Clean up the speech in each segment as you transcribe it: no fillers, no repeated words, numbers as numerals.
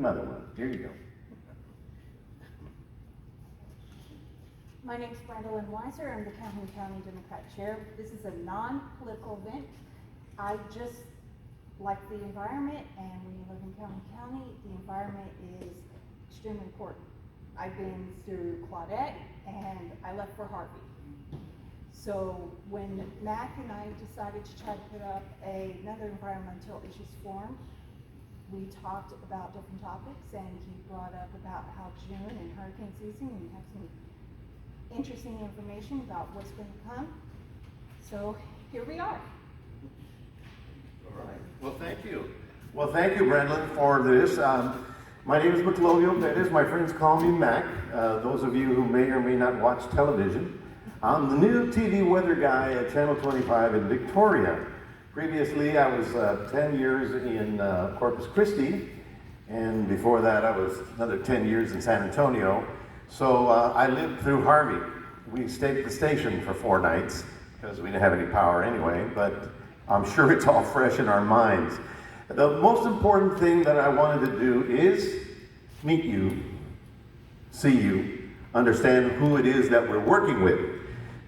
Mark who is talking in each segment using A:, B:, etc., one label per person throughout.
A: another one. Here you go.
B: My name is Brandelyn. I'm the Calhoun County Democrat Chair. This is a non-political event. I just like the environment, and when you live in Calhoun County, the environment is extremely important. I've been through Claudette, and I left for Harvey. So when Mac and I decided to try to put up another environmental issues forum, we talked about different topics, and he brought up about how June and hurricane season, and we have some interesting information about what's going to come. So here we are.
A: All right. Well, thank you. Well, thank you, Brandelyn, for this. My name is Maclovio. That is, my friends call me Mac. Those of you who may or may not watch television, I'm the new TV weather guy at Channel 25 in Victoria. Previously, I was 10 years in Corpus Christi, and before that, I was another 10 years in San Antonio. So I lived through Harvey. We stayed at the station for 4 nights because we didn't have any power anyway, but I'm sure it's all fresh in our minds. The most important thing that I wanted to do is meet you, see you, understand who it is that we're working with.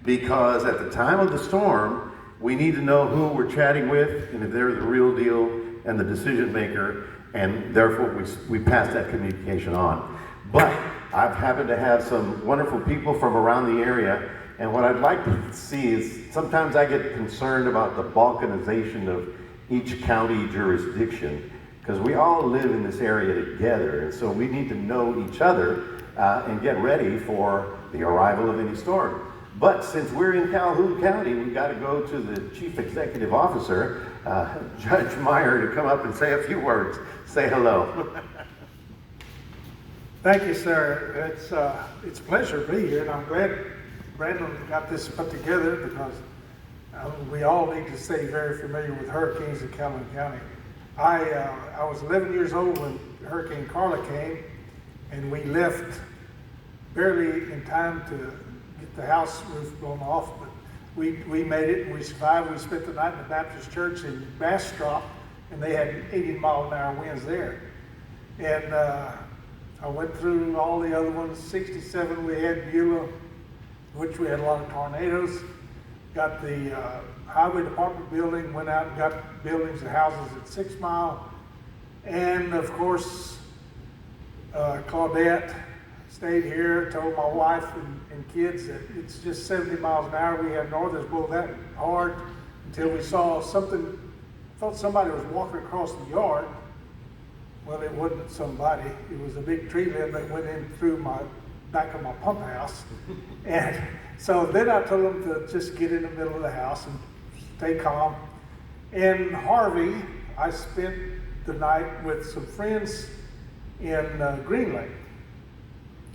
A: Because at the time of the storm, we need to know who we're chatting with and if they're the real deal and the decision maker, and therefore we pass that communication on. But I've happened to have some wonderful people from around the area, and what I'd like to see is sometimes I get concerned about the balkanization of each county jurisdiction, because we all live in this area together, and so we need to know each other and get ready for the arrival of any storm. But since we're in Calhoun County, we've got to go to the Chief Executive Officer, Judge Meyers, to come up and say a few words. Say hello.
C: Thank you, sir. It's a pleasure to be here, and I'm glad Brandelyn got this put together because we all need to stay very familiar with hurricanes in Calhoun County. I was 11 years old when Hurricane Carla came, and we left barely in time to get the house roof blown off, but we made it and we survived. We spent the night in the Baptist church in Bastrop, and they had 80-mile-an-hour winds there. And I went through all the other ones. 67 we had Beulah, which we had a lot of tornadoes. Got the highway department building, went out and got buildings and houses at 6 Mile. And of course, Claudette stayed here, told my wife and kids that it's just 70 miles an hour. We had northers blow that hard until we saw something, thought somebody was walking across the yard. Well, it wasn't somebody. It was a big tree limb that went in through my back of my pump house. And so then I told them to just get in the middle of the house and stay calm. In Harvey, I spent the night with some friends in Green Lake.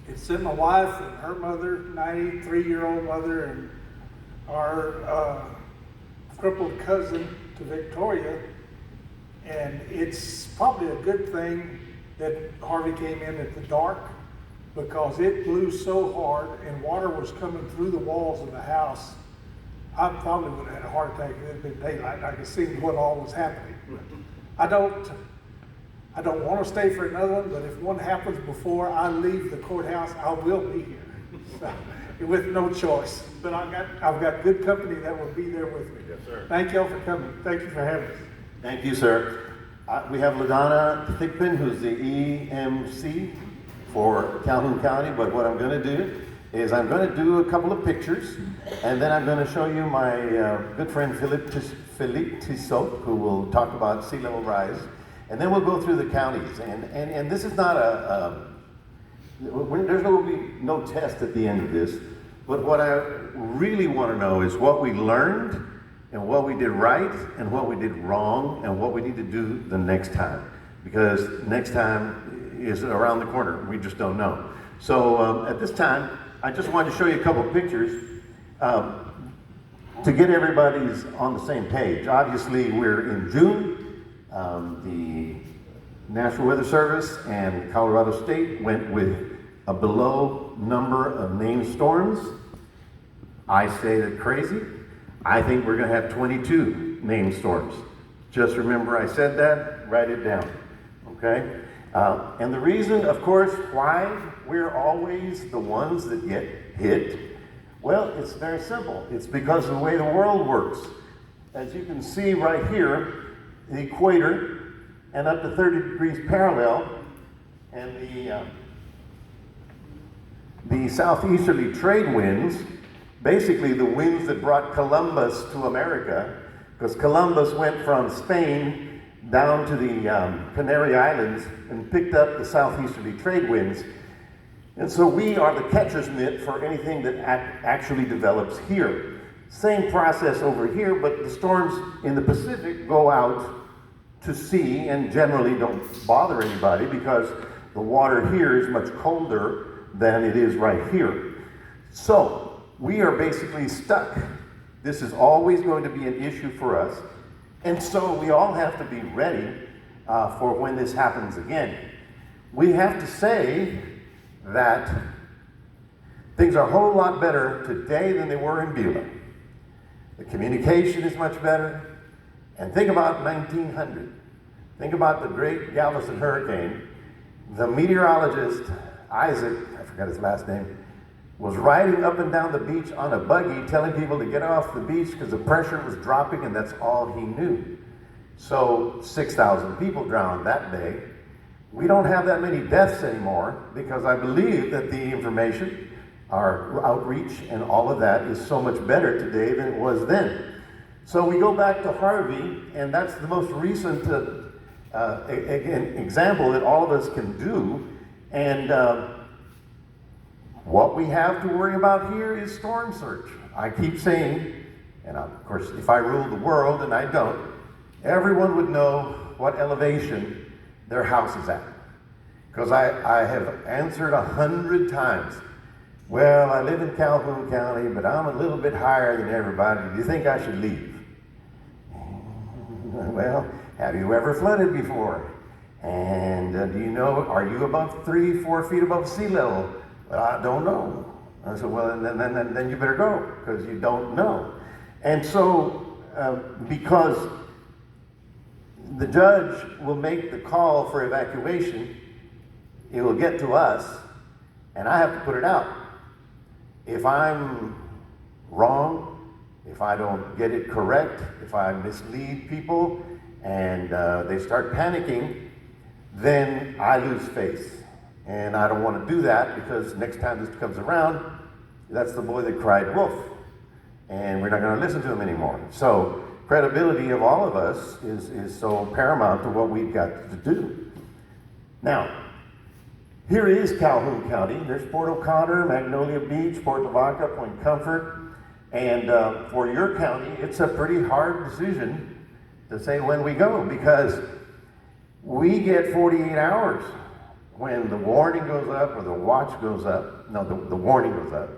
C: It sent my wife and her mother, 93-year-old mother, and our crippled cousin to Victoria. And it's probably a good thing that Harvey came in at the dark, because it blew so hard and water was coming through the walls of the house. I probably would have had a heart attack if it had been daylight and I could see what all was happening. I don't want to stay for another one, but if one happens before I leave the courthouse, I will be here. So, with no choice. But I've got good company that will be there with me.
A: Yes, sir.
C: Thank you all for coming. Thank you for having us.
A: Thank you, sir. We have Ladonna Thigpen, who's the EMC for Calhoun County, but what I'm going to do is I'm going to do a couple of pictures, and then I'm going to show you my good friend Phillippe Tissot, who will talk about sea level rise, and then we'll go through the counties. And this is not there's going to be no test at the end of this, but what I really want to know is what we learned, and what we did right, and what we did wrong, and what we need to do the next time, because next time is around the corner. We just don't know. So at this time, I just wanted to show you a couple pictures to get everybody's on the same page. Obviously, we're in June. The National Weather Service and Colorado State went with a below number of named storms. I say that crazy. I think we're going to have 22 named storms. Just remember I said that, write it down, okay? And the reason, of course, why we're always the ones that get hit, well, it's very simple. It's because of the way the world works. As you can see right here, the equator and up to 30 degrees parallel, and the southeasterly trade winds, basically the winds that brought Columbus to America, because Columbus went from Spain down to the Canary Islands and picked up the southeasterly trade winds. And so we are the catcher's mitt for anything that actually develops here. Same process over here, but the storms in the Pacific go out to sea and generally don't bother anybody because the water here is much colder than it is right here. So we are basically stuck. This is always going to be an issue for us. And so we all have to be ready for when this happens again. We have to say that things are a whole lot better today than they were in Beulah. The communication is much better. And think about 1900. Think about the great Galveston hurricane. The meteorologist, Isaac, I forgot his last name, was riding up and down the beach on a buggy telling people to get off the beach because the pressure was dropping and that's all he knew. So 6,000 people drowned that day. We don't have that many deaths anymore because I believe that the information, our outreach and all of that is so much better today than it was then. So we go back to Harvey, and that's the most recent example that all of us can do. And what we have to worry about here is storm surge. I keep saying, and of course, if I ruled the world, and I don't, everyone would know what elevation their house is at. Because I have answered 100 times, well, I live in Calhoun County, but I'm a little bit higher than everybody. Do you think I should leave? Well, have you ever flooded before? And do you know, are you above 3-4 feet above sea level? Well, I don't know. I said, well, then you better go, because you don't know. And so, because the judge will make the call for evacuation, it will get to us, and I have to put it out. If I'm wrong, if I don't get it correct, if I mislead people, and they start panicking, then I lose face. And I don't want to do that because next time this comes around, that's the boy that cried wolf. And we're not going to listen to him anymore. So credibility of all of us is so paramount to what we've got to do. Now, here is Calhoun County. There's Port O'Connor, Magnolia Beach, Port Lavaca, Point Comfort. And for your county, it's a pretty hard decision to say when we go because we get 48 hours when the warning goes up or the watch goes up. No, the warning goes up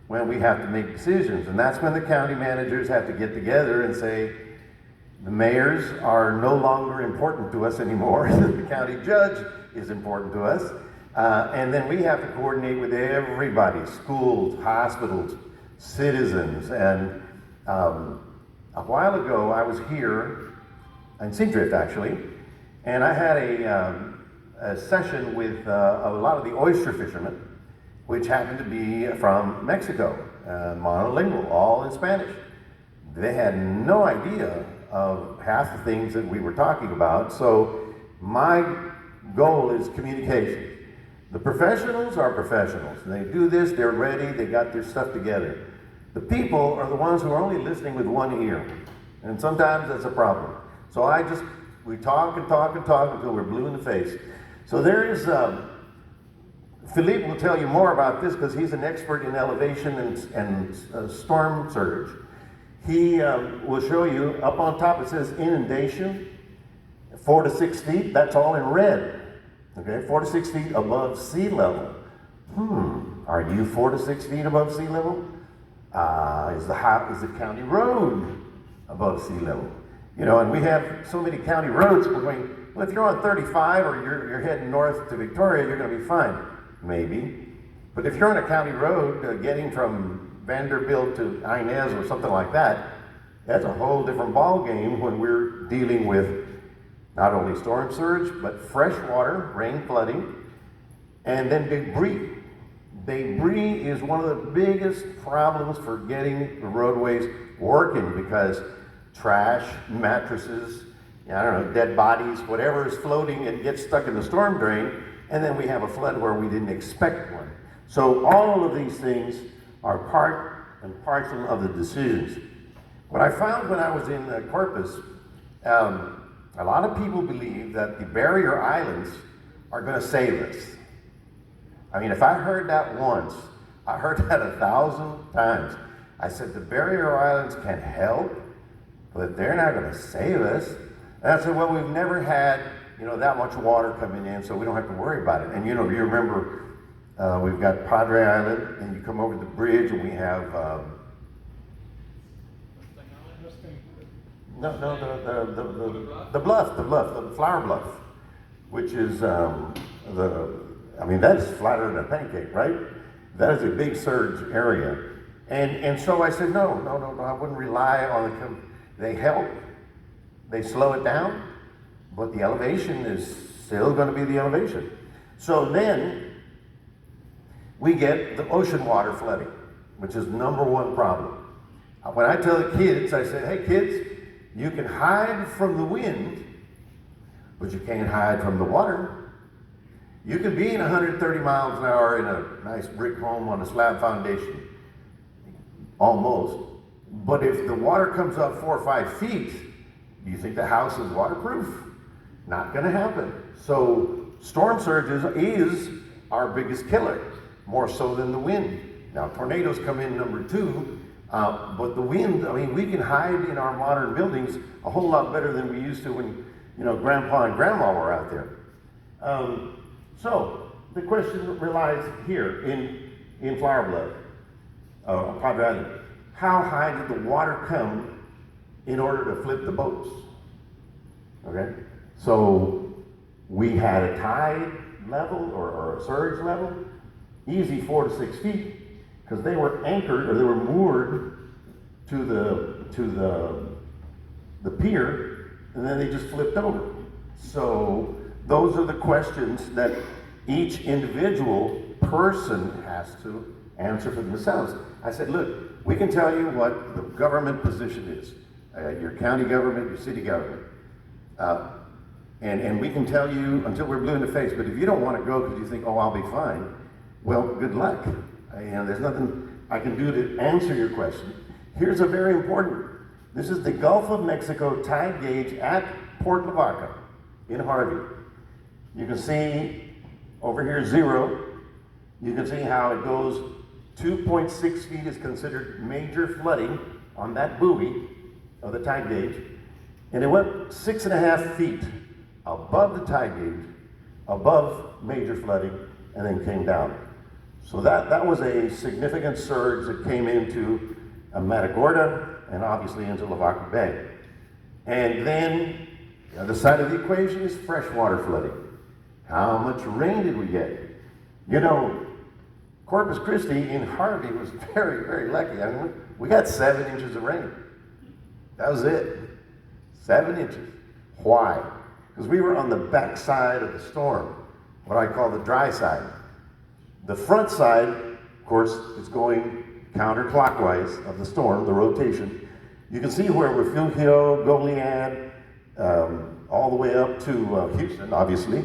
A: when we have to make decisions. And that's when the county managers have to get together and say, the mayors are no longer important to us anymore. The county judge is important to us. And then we have to coordinate with everybody, schools, hospitals, citizens. And a while ago, I was here in Seadrift, actually, and I had a session with a lot of the oyster fishermen, which happened to be from Mexico, monolingual, all in Spanish. They had no idea of half the things that we were talking about, so my goal is communication. The professionals are professionals. They do this, they're ready, they got their stuff together. The people are the ones who are only listening with one ear, and sometimes that's a problem. So we talk and talk and talk until we're blue in the face. So there is, Phillippe will tell you more about this because he's an expert in elevation and storm surge. He will show you, up on top it says inundation, 4 to 6 feet, that's all in red. Okay, 4 to 6 feet above sea level. Are you 4 to 6 feet above sea level? Is the county road above sea level? You know, and we have so many county roads, we're going, well, if you're on 35 or you're heading north to Victoria, you're going to be fine. Maybe. But if you're on a county road getting from Vanderbilt to Inez or something like that, that's a whole different ball game when we're dealing with Not only storm surge, but fresh water, rain flooding, and then debris. Debris is one of the biggest problems for getting the roadways working because trash, mattresses, I don't know, dead bodies, whatever is floating and gets stuck in the storm drain, and then we have a flood where we didn't expect one. So all of these things are part and parcel of the decisions. What I found when I was in Corpus, a lot of people believe that the barrier islands are going to save us. I mean, if I heard that once, I heard that 1,000 times. I said, the barrier islands can help, but they're not going to save us. And I said, well, we've never had, that much water coming in, so we don't have to worry about it. And you remember, we've got Padre Island, and you come over the bridge, and we have, the bluff, the flower bluff, which is that is flatter than a pancake, right? That is a big surge area. And so I said, no, I wouldn't rely on they help, they slow it down, but the elevation is still going to be the elevation. So then we get the ocean water flooding, which is number one problem. When I tell the kids, I say, hey kids, you can hide from the wind, but you can't hide from the water. You can be in 130 miles an hour in a nice brick home on a slab foundation, almost. But if the water comes up 4 or 5 feet, do you think the house is waterproof? Not gonna happen. So storm surges is our biggest killer, more so than the wind. Now tornadoes come in number 2, but the wind, we can hide in our modern buildings a whole lot better than we used to when, Grandpa and Grandma were out there. So the question relies here in Flower Bluff, Padre Island. How high did the water come in order to flip the boats? Okay, so we had a tide level or a surge level, easy 4 to 6 feet, because they were anchored or they were moored to the pier, and then they just flipped over. So those are the questions that each individual person has to answer for themselves. I said, look, we can tell you what the government position is, your county government, your city government. And we can tell you until we're blue in the face, but if you don't want to go because you think, oh, I'll be fine, well, good luck. There's nothing I can do to answer your question. Here's a very important, this is the Gulf of Mexico tide gauge at Port Lavaca in Harvey. You can see over here 0. You can see how it goes 2.6 feet is considered major flooding on that buoy of the tide gauge. And it went 6.5 feet above the tide gauge, above major flooding, and then came down. So that was a significant surge that came into Matagorda and obviously into Lavaca Bay. And then the other side of the equation is freshwater flooding. How much rain did we get? Corpus Christi in Harvey was very, very lucky. We got 7 inches of rain. That was it. 7 inches. Why? Because we were on the back side of the storm, what I call the dry side. The front side, of course, is going counterclockwise of the storm, the rotation. You can see where Refugio, Goliad, all the way up to Houston, obviously.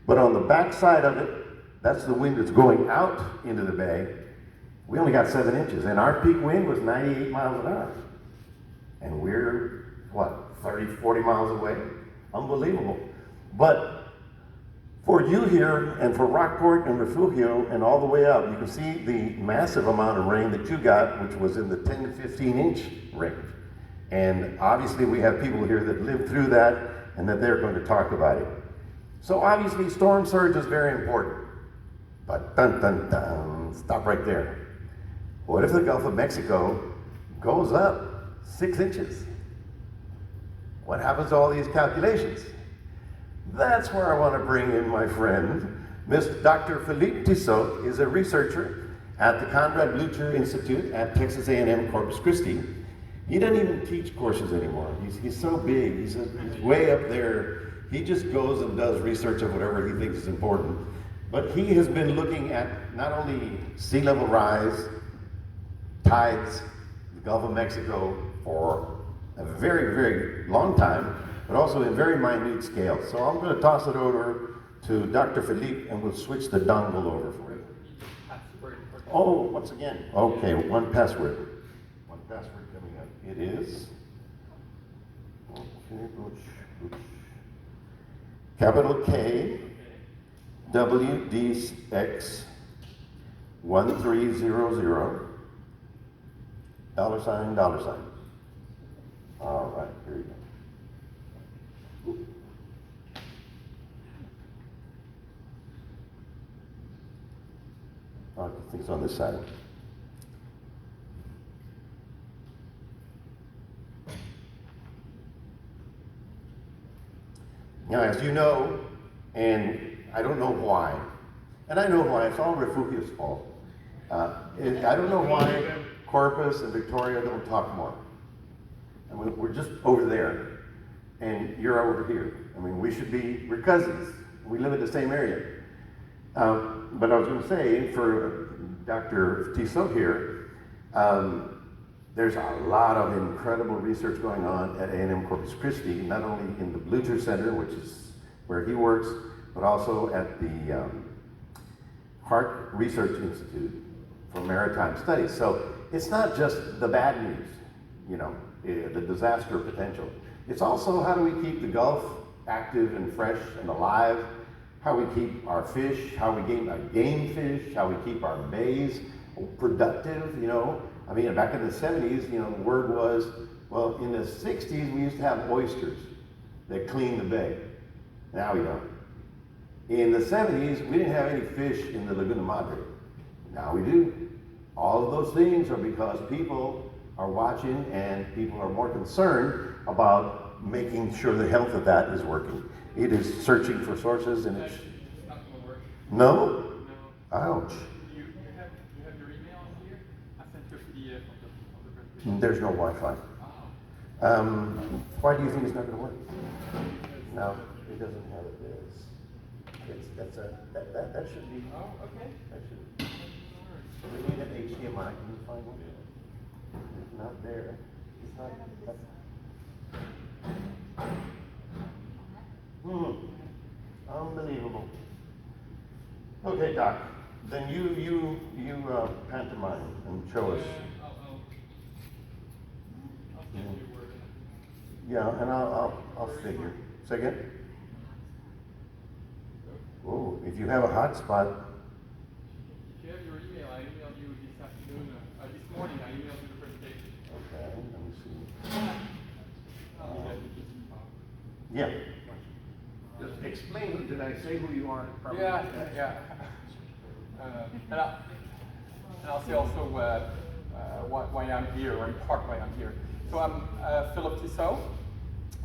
A: But on the back side of it, that's the wind that's going out into the bay. We only got 7 inches, and our peak wind was 98 miles an hour. And we're, 30, 40 miles away? Unbelievable. But for you here, and for Rockport and Refugio, and all the way up, you can see the massive amount of rain that you got, which was in the 10 to 15 inch range. And obviously we have people here that lived through that, and that they're going to talk about it. So obviously storm surge is very important. But dun dun dun, stop right there. What if the Gulf of Mexico goes up 6 inches? What happens to all these calculations? That's where I want to bring in my friend, Dr. Phillippe Tissot is a researcher at the Conrad Blucher Institute at Texas A&M Corpus Christi. He doesn't even teach courses anymore. He's so big, he's way up there. He just goes and does research of whatever he thinks is important. But he has been looking at not only sea level rise, tides, the Gulf of Mexico for a very, very long time, but also in very minute scale. So I'm going to toss it over to Dr. Phillippe, and we'll switch the dongle over for you. Oh, once again. Okay, one password. One password coming up. It is. Okay, capital K, WDX 1300, $sign. All right, here you go. Oh, I think it's on this side. Now, as you know, and I don't know why, and I know why, it's all Refugio's fault. I don't know why Corpus and Victoria don't talk more. I mean, we're just over there, and you're over here. I mean, we're cousins. We live in the same area. But I was going to say, for Dr. Tissot here, there's a lot of incredible research going on at A&M Corpus Christi, not only in the Blucher Center, which is where he works, but also at the Hart Research Institute for Maritime Studies. So it's not just the bad news, you know, the disaster potential. It's also how do we keep the Gulf active and fresh and alive, how we keep our fish, how we game fish, how we keep our bays productive, you know. I mean, back in the 70s, you know, the word was, well, in the 60s, we used to have oysters that cleaned the bay. Now we don't. In the 70s, we didn't have any fish in the Laguna Madre. Now we do. All of those things are because people are watching and people are more concerned about making sure the health of that is working. It is searching for sources and it's... not going to work. No? No. Ouch.
D: You have your email here? I sent you a PDF of the presentation.
A: There's no Wi-Fi.
D: Oh.
A: Why do you think it's not going to work? No, it doesn't have it. That should be.
D: Oh, okay.
A: That should. We need an HDMI. Can you find one? It's not there. It's not. Unbelievable. Okay, Doc. Then you pantomime and show us.
D: I'll send you a word.
A: Yeah, and I'll figure. Say again? Oh, if you have a hotspot.
D: If you have your email, I emailed you this afternoon, this morning, I emailed you the presentation.
A: Okay, let me see. Yeah. Just explain, did I say who you are? Probably.
D: Yeah. And I'll say also why I'm here, or in part why I'm here. So I'm Phillippe Tissot.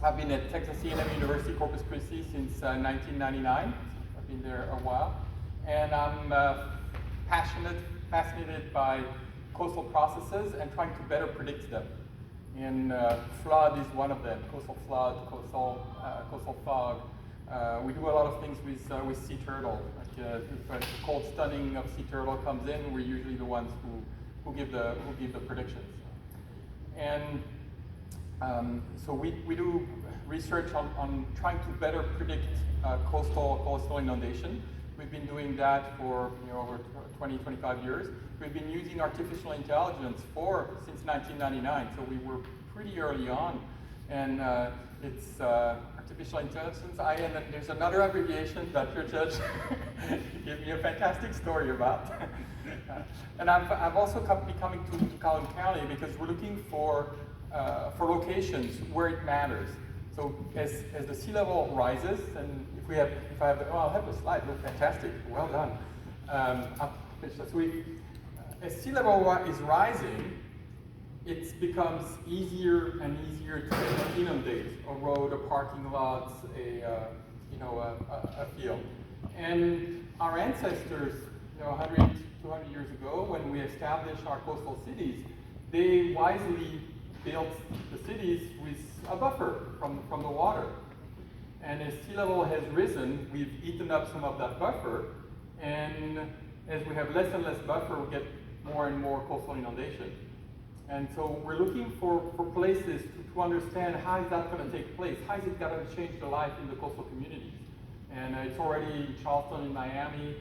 D: I've been at Texas A&M University Corpus Christi since 1999. I've been there a while. And I'm fascinated by coastal processes and trying to better predict them. And flood is one of them, coastal flood, coastal fog. We do a lot of things with sea turtle. Like if a cold stunning of sea turtle comes in, we're usually the ones who give the predictions. And so we do research on trying to better predict coastal inundation. We've been doing that for over 20, 25 years. We've been using artificial intelligence since 1999, so we were pretty early on. And it's artificial intelligence. And there's another abbreviation that your judge gave me a fantastic story about. And I've also been coming to Calhoun County because we're looking for locations where it matters. So as the sea level rises, and I'll have the slide. Look fantastic. Well done. As sea level is rising, it becomes easier and easier to inundate a road, a parking lot, a field. And our ancestors, 100, 200 years ago, when we established our coastal cities, they wisely built the cities with a buffer from the water. And as sea level has risen, we've eaten up some of that buffer, and as we have less and less buffer, we get more and more coastal inundation. And so we're looking for places to understand how is that going to take place, how is it going to change the life in the coastal communities. And it's already in Charleston, in Miami,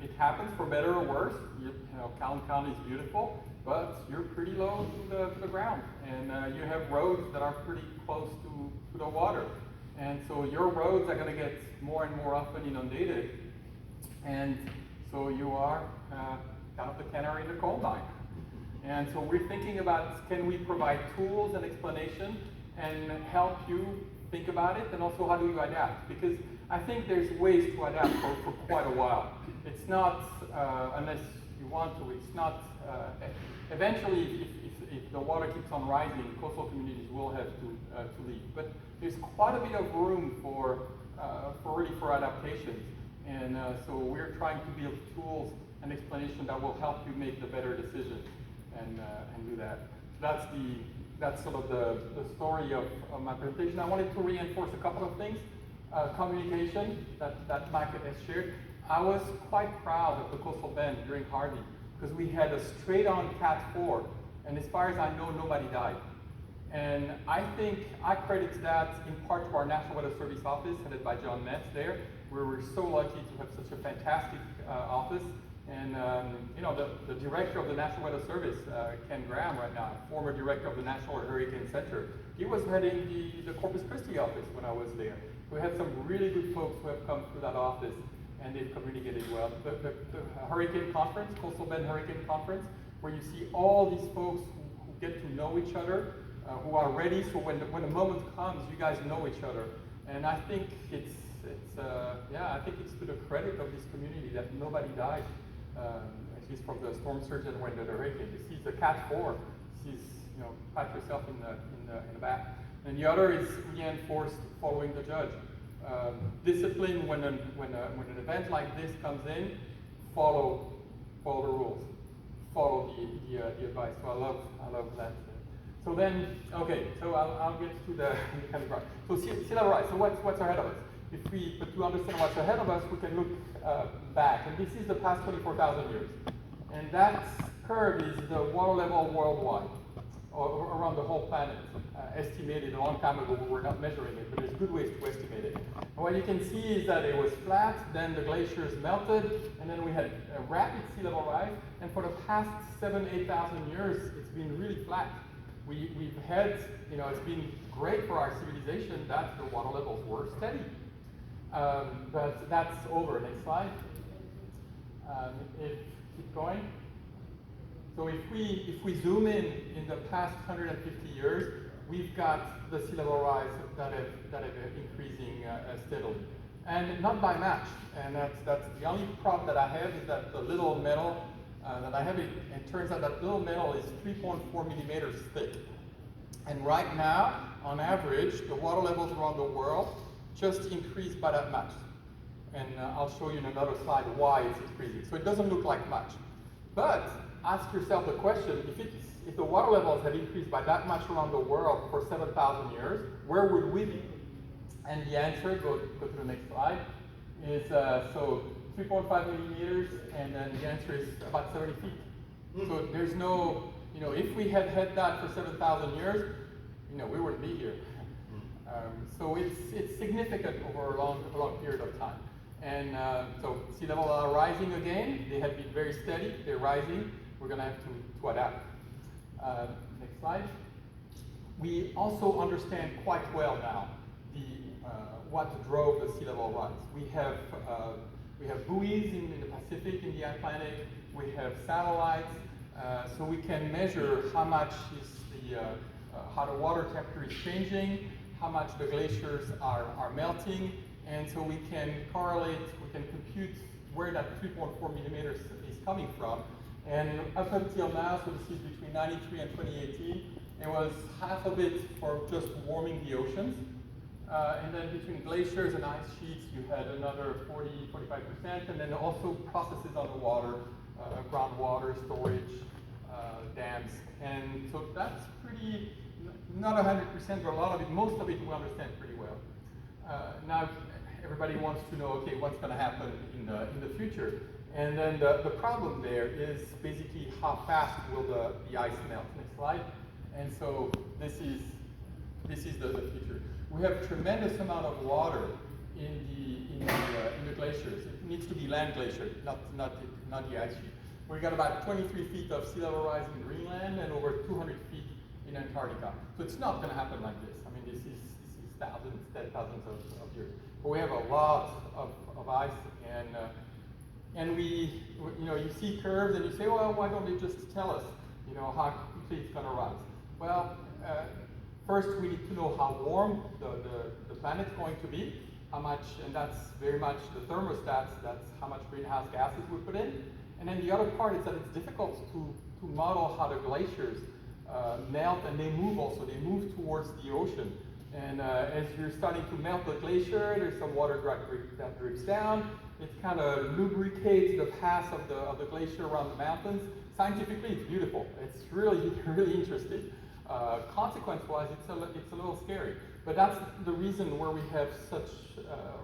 D: it happens for better or worse. You know, Calhoun County is beautiful, but you're pretty low to the ground, and you have roads that are pretty close to the water. And so your roads are going to get more and more often inundated, and so you are kind of the canary in the coal mine. And so we're thinking about, can we provide tools and explanation and help you think about it, and also how do you adapt? Because I think there's ways to adapt for quite a while. It's not, unless you want to, it's not, eventually if the water keeps on rising, coastal communities will have to leave. But there's quite a bit of room for adaptations. And so we're trying to build tools and explanation that will help you make the better decisions and do that. That's sort of the story of my presentation. I wanted to reinforce a couple of things. Communication that Mike has shared. I was quite proud of the coastal bend during Harvey because we had a straight-on Cat 4, and as far as I know, nobody died. And I think I credit that in part to our National Weather Service office, headed by John Metz there, where we're so lucky to have such a fantastic office. And you know, the director of the National Weather Service, Ken Graham right now, former director of the National Hurricane Center, he was heading the Corpus Christi office when I was there. We had some really good folks who have come through that office, and they've communicated well. The Hurricane Conference, Coastal Bend Hurricane Conference, where you see all these folks who get to know each other, who are ready, so when the moment comes, you guys know each other. And I think it's I think it's to the credit of this community that nobody died. At least from the storm surge that went under the hurricane. You see the Cat 4, sees, you know, pat yourself in the back. And the other is reinforced following the judge. Discipline when an event like this comes in, follow the rules, follow the advice. So I love that. So then, okay, so I'll get to the kind of right. So sea level rise. So what's ahead of us? But to understand what's ahead of us, we can look back, and this is the past 24,000 years. And that curve is the water level worldwide, or around the whole planet, estimated a long time ago. We were not measuring it, but there's good ways to estimate it. And what you can see is that it was flat, then the glaciers melted, and then we had a rapid sea level rise, and for the past 8,000 years, it's been really flat. We've had, you know, it's been great for our civilization that the water levels were steady. But that's over. Next slide. Keep going. So if we zoom in the past 150 years, we've got the sea level rise that have increasing steadily, and not by much. And that's the only prop that I have is that the little metal that I have. It turns out that little metal is 3.4 millimeters thick, and right now, on average, the water levels around the world just increased by that much. And I'll show you in another slide why it's increasing. So it doesn't look like much. But ask yourself the question, if the water levels had increased by that much around the world for 7,000 years, where would we be? And the answer, go to the next slide, is so 3.5 millimeters, and then the answer is about 70 feet. So there's no, you know, if we had had that for 7,000 years, you know, we wouldn't be here. So it's significant over a long period of time. And so sea level are rising again. They have been very steady. They're rising. We're going to have to adapt. Next slide. We also understand quite well now what drove the sea level rise. We have buoys in the Pacific, in the Atlantic. We have satellites, so we can measure how much is how the water temperature is changing, how much the glaciers are melting, and so we can correlate, we can compute where that 3.4 millimeters is coming from. And up until now, so this is between 93 and 2018, it was half of it for just warming the oceans. And then between glaciers and ice sheets, you had another 45%, and then also processes on the water, groundwater storage, dams. And so that's pretty not 100%, but a lot of it, most of it we understand pretty well. Now, everybody wants to know, okay, what's going to happen in the future? And then the problem there is basically how fast will the ice melt. Next slide. And so this is the future. We have tremendous amount of water in the glaciers. It needs to be land glacier, not the ice sheet. We've got about 23 feet of sea level rise in Greenland and over 200 feet in Antarctica. So it's not going to happen like this. I mean, this is thousands of years. But we have a lot of ice, and we, you know, you see curves and you say, well, why don't they just tell us, you know, how quickly it's going to rise? Well, first we need to know how warm the planet's going to be, how much, and that's very much the thermostats, that's how much greenhouse gases we put in. And then the other part is that it's difficult to model how the glaciers melt, and they move also. They move towards the ocean. And as you're starting to melt the glacier, there's some water that drips down. It kind of lubricates the path of the glacier around the mountains. Scientifically, it's beautiful. It's really, really interesting. Consequence-wise, it's a little scary. But that's the reason where we have such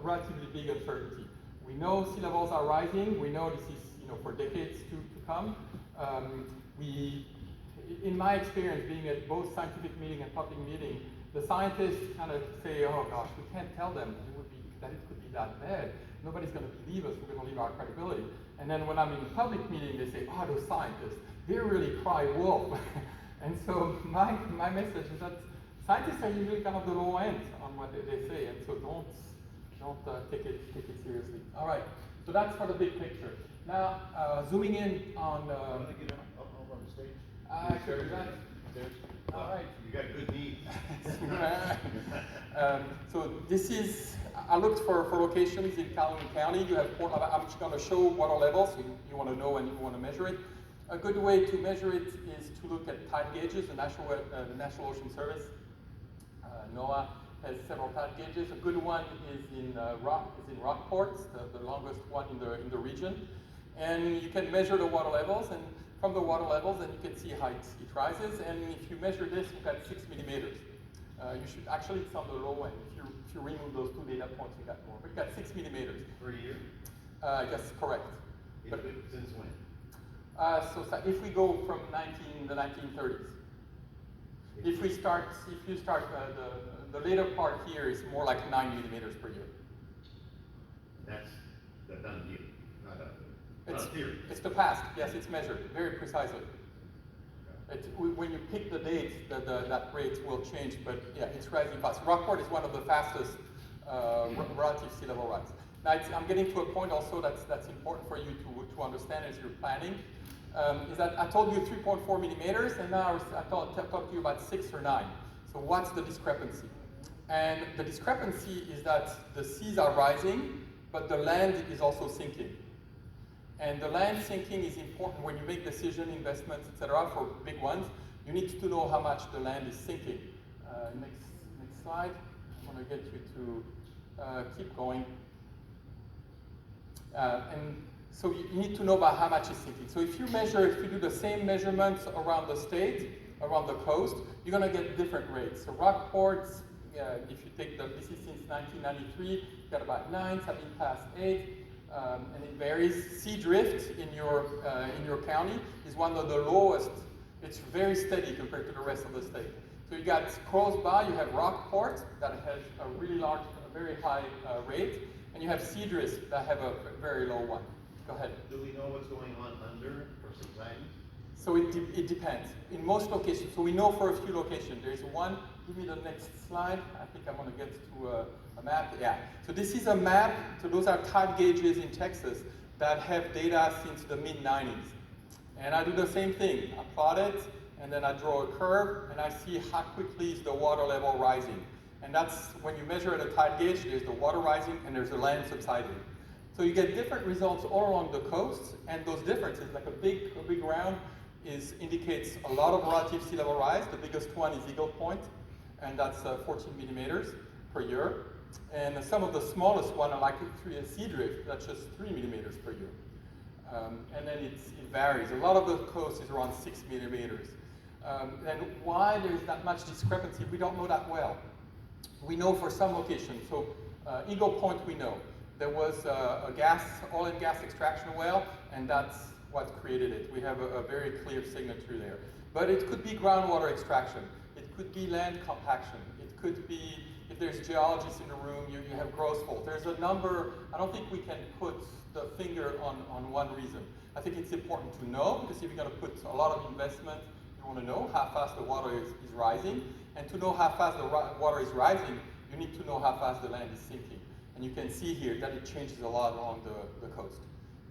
D: relatively big uncertainty. We know sea levels are rising. We know this is, you know, for decades to come. In my experience, being at both scientific meeting and public meeting, the scientists kind of say, oh gosh, we can't tell them that it could be that bad. Nobody's going to believe us. We're going to leave our credibility. And then when I'm in a public meeting, they say, oh, those scientists, they really cry wolf. And so my message is that scientists are usually kind of the low end on what they say, and so don't take it seriously. All right, so that's for the big picture. Now, zooming in on.
A: Want to get up on the stage?
D: I could do that. All right.
A: You got good knees.
D: So this is, I looked for locations in Calhoun County. You have I'm just going to show water levels. So you want to know and you want to measure it. A good way to measure it is to look at tide gauges. The National Ocean Service, NOAA, has several tide gauges. A good one is in Rockport, the longest one in the region. And you can measure the water levels, and from the water levels, and you can see how it rises. And if you measure this, you've got 6 millimeters. You should actually, it's on the low end. If you remove those 2 data points, you got more. But you got 6 millimeters.
A: Per year?
D: Yes, correct. But
A: Since when?
D: So if we go from the 1930s, if you start the later part here is more like 9 millimeters per year.
A: That's the done deal, not
D: It's
A: theory.
D: It's the past. Yes, it's measured very precisely. When you pick the dates, that rate will change, but yeah, it's rising fast. Rockport is one of the fastest relative sea level rise. Now, I'm getting to a point also that's important for you to understand as you're planning. Is that I told you 3.4 millimeters, and now I talked to you about 6 or 9. So what's the discrepancy? And the discrepancy is that the seas are rising, but the land is also sinking. And the land sinking is important when you make decision, investments, etc. for big ones. You need to know how much the land is sinking. Next slide. I want to get you to keep going. And so you need to know about how much is sinking. So if you do the same measurements around the state, around the coast, you're going to get different rates. So Rockport, if you take this is since 1993, you've got about 9, Sabine Pass 8. And it varies. Sea drift in your county is one of the lowest. It's very steady compared to the rest of the state. So you got close by, you have Rockport that has a really large, very high rate, and you have sea drift that have a very low one. Go ahead.
A: Do we know what's going on under for subsidence?
D: So it depends. In most locations, so we know for a few locations. There's one. Give me the next slide. I think I'm going to get to a map. Yeah. So this is a map. So those are tide gauges in Texas that have data since the mid-90s. And I do the same thing. I plot it, and then I draw a curve, and I see how quickly is the water level rising. And that's when you measure at a tide gauge, there's the water rising, and there's the land subsiding. So you get different results all along the coast, and those differences, like a big round, indicates a lot of relative sea level rise. The biggest one is Eagle Point, and that's 14 millimeters per year. And some of the smallest one are like sea drift, that's just 3 millimeters per year. And then it varies. A lot of the coast is around 6 millimeters. And why there's that much discrepancy, we don't know that well. We know for some locations. So Eagle Point, we know. There was a oil and gas extraction well, and that's what created it. We have a very clear signature there. But it could be groundwater extraction. It could be land compaction. It could be, if there's geologists in the room, you have growth fault. There's a number. I don't think we can put the finger on one reason. I think it's important to know, because if you're going to put a lot of investment, you want to know how fast the water is rising. And to know how fast the water is rising, you need to know how fast the land is sinking. And you can see here that it changes a lot along the coast.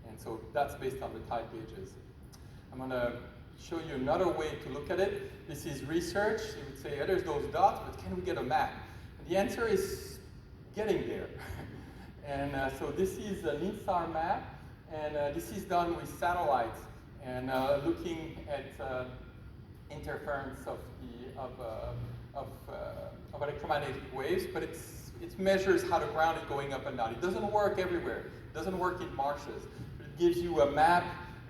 D: And so that's based on the tide gauges. I'm going to show you another way to look at it. This is research. You would say, yeah, there's those dots, but can we get a map? And the answer is getting there. And so this is an INSAR map, and this is done with satellites and looking at interference of electromagnetic waves, but it measures how the ground is going up and down. It doesn't work everywhere. It doesn't work in marshes. But it gives you a map,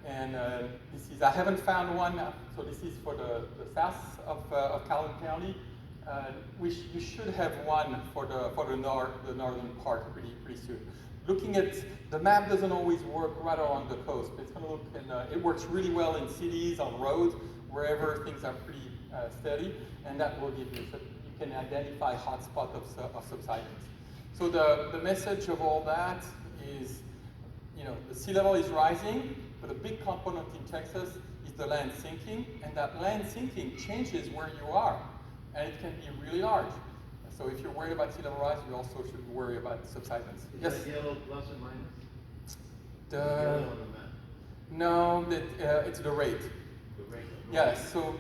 D: and this is, I haven't found one, so this is for the south of Calhoun County. You should have one for the northern part pretty soon. Looking at, the map doesn't always work right along the coast, but it's going to look, and it works really well in cities, on roads, wherever things are pretty steady, and that will give you, so you can identify hotspot of subsidence. So the message of all that is, the sea level is rising, but a big component in Texas is the land sinking, and that land sinking changes where you are, and it can be really large. So if you're worried about sea level rise, you also should worry about subsidence.
A: Is
D: Yes?
A: that yellow plus or minus?
D: The
A: Yellow on the map.
D: No, it's the rate.
A: The rate.
D: Yeah, so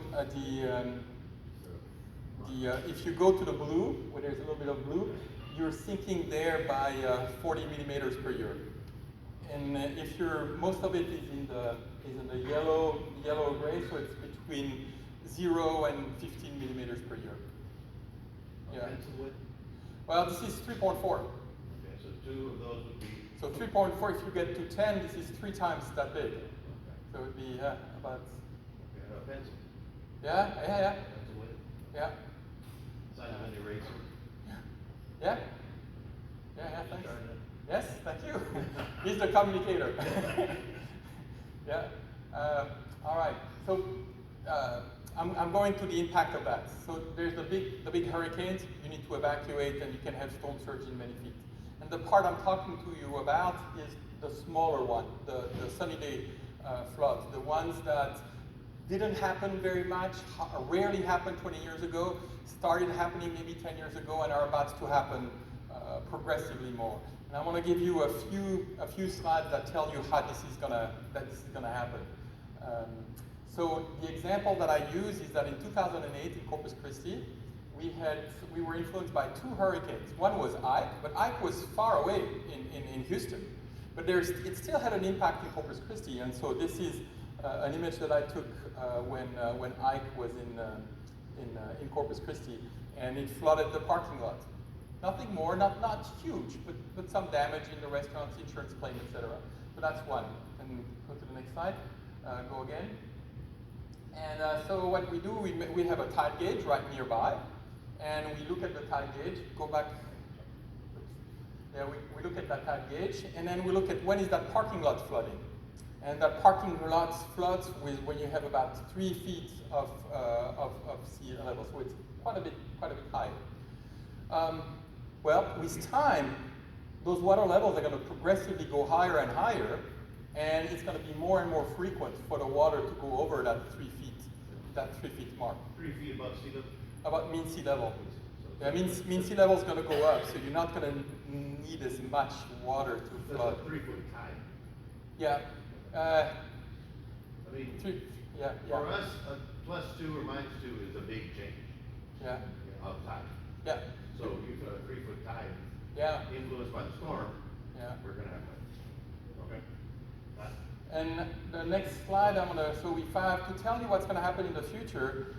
D: if you go to the blue, where there's a little bit of blue, you're sinking there by 40 millimeters per year. And if most of it is in the yellow gray, so it's between 0 and 15 millimeters per year. Yeah. Well, this is 3.4.
A: Okay, so two of those would be.
D: So 3.4, if you get to 10, this is 3 times that big.
A: Okay.
D: So it would be about.
A: Okay, a pencil.
D: Yeah.
A: Pencil width.
D: Yeah.
A: Size of an eraser.
D: Yeah. Thanks. Yes, thank you. He's the communicator. Yeah. All right. So I'm going to the impact of that. So there's the big hurricanes. You need to evacuate, and you can have storm surge in many feet. And the part I'm talking to you about is the smaller one, the sunny day floods, the ones that didn't happen very much, rarely happened 20 years ago, started happening maybe 10 years ago, and are about to happen progressively more. And I want to give you a few slides that tell you how this is gonna happen. So the example that I use is that in 2008 in Corpus Christi, we were influenced by 2 hurricanes. One was Ike, but Ike was far away in Houston. But it still had an impact in Corpus Christi, and so this is an image that I took when Ike was in Corpus Christi, and it flooded the parking lot. Nothing more, not huge, but some damage in the restaurants, insurance claim, etc. So that's one. And go to the next slide. Go again. And so what we do, we have a tide gauge right nearby, and we look at the tide gauge. Go back. Yeah, we look at that tide gauge, and then we look at when is that parking lot flooding. And that parking lot floods when you have about 3 feet of sea level, so it's quite a bit high. Well, with time, those water levels are going to progressively go higher and higher, and it's going to be more and more frequent for the water to go over that 3 feet mark.
A: 3 feet above sea level?
D: About mean sea level. Yeah, mean sea level is going to go up, so you're not going to need as much water to flood.
A: That's a 3-foot tide.
D: Yeah.
A: I mean,
D: yeah.
A: for us, a +2 or -2 is a big change.
D: Yeah.
A: Of tide.
D: Yeah.
A: So you put a 3-foot tide.
D: Yeah.
A: Influenced by the storm.
D: Yeah.
A: We're gonna have that. Okay. Got it.
D: And the next slide, so if I have to tell you what's gonna happen in the future,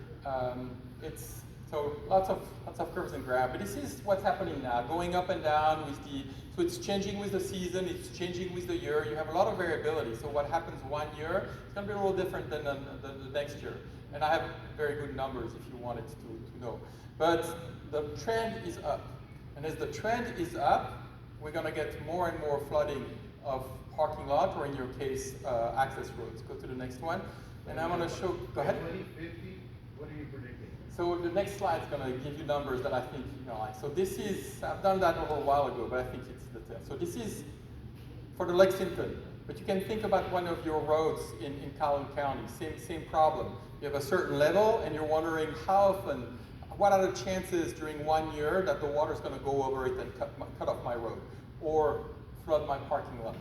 D: so lots of curves and graphs, but this is what's happening now, going up and down so it's changing with the season, it's changing with the year, you have a lot of variability. So what happens one year, it's gonna be a little different than the next year. And I have very good numbers if you wanted to know. But the trend is up. And as the trend is up, we're going to get more and more flooding of parking lot, or in your case, access roads. Go to the next one. And I want to show, go ahead.
A: 2050, what are you predicting?
D: So the next slide is going to give you numbers that I think you know like. So this is, I've done that a little while ago, but I think it's the test. So this is for the Lexington. But you can think about one of your roads in Calhoun County, same problem. You have a certain level and you're wondering how often, what are the chances during 1 year that the water is going to go over it and cut off my road or flood my parking lot.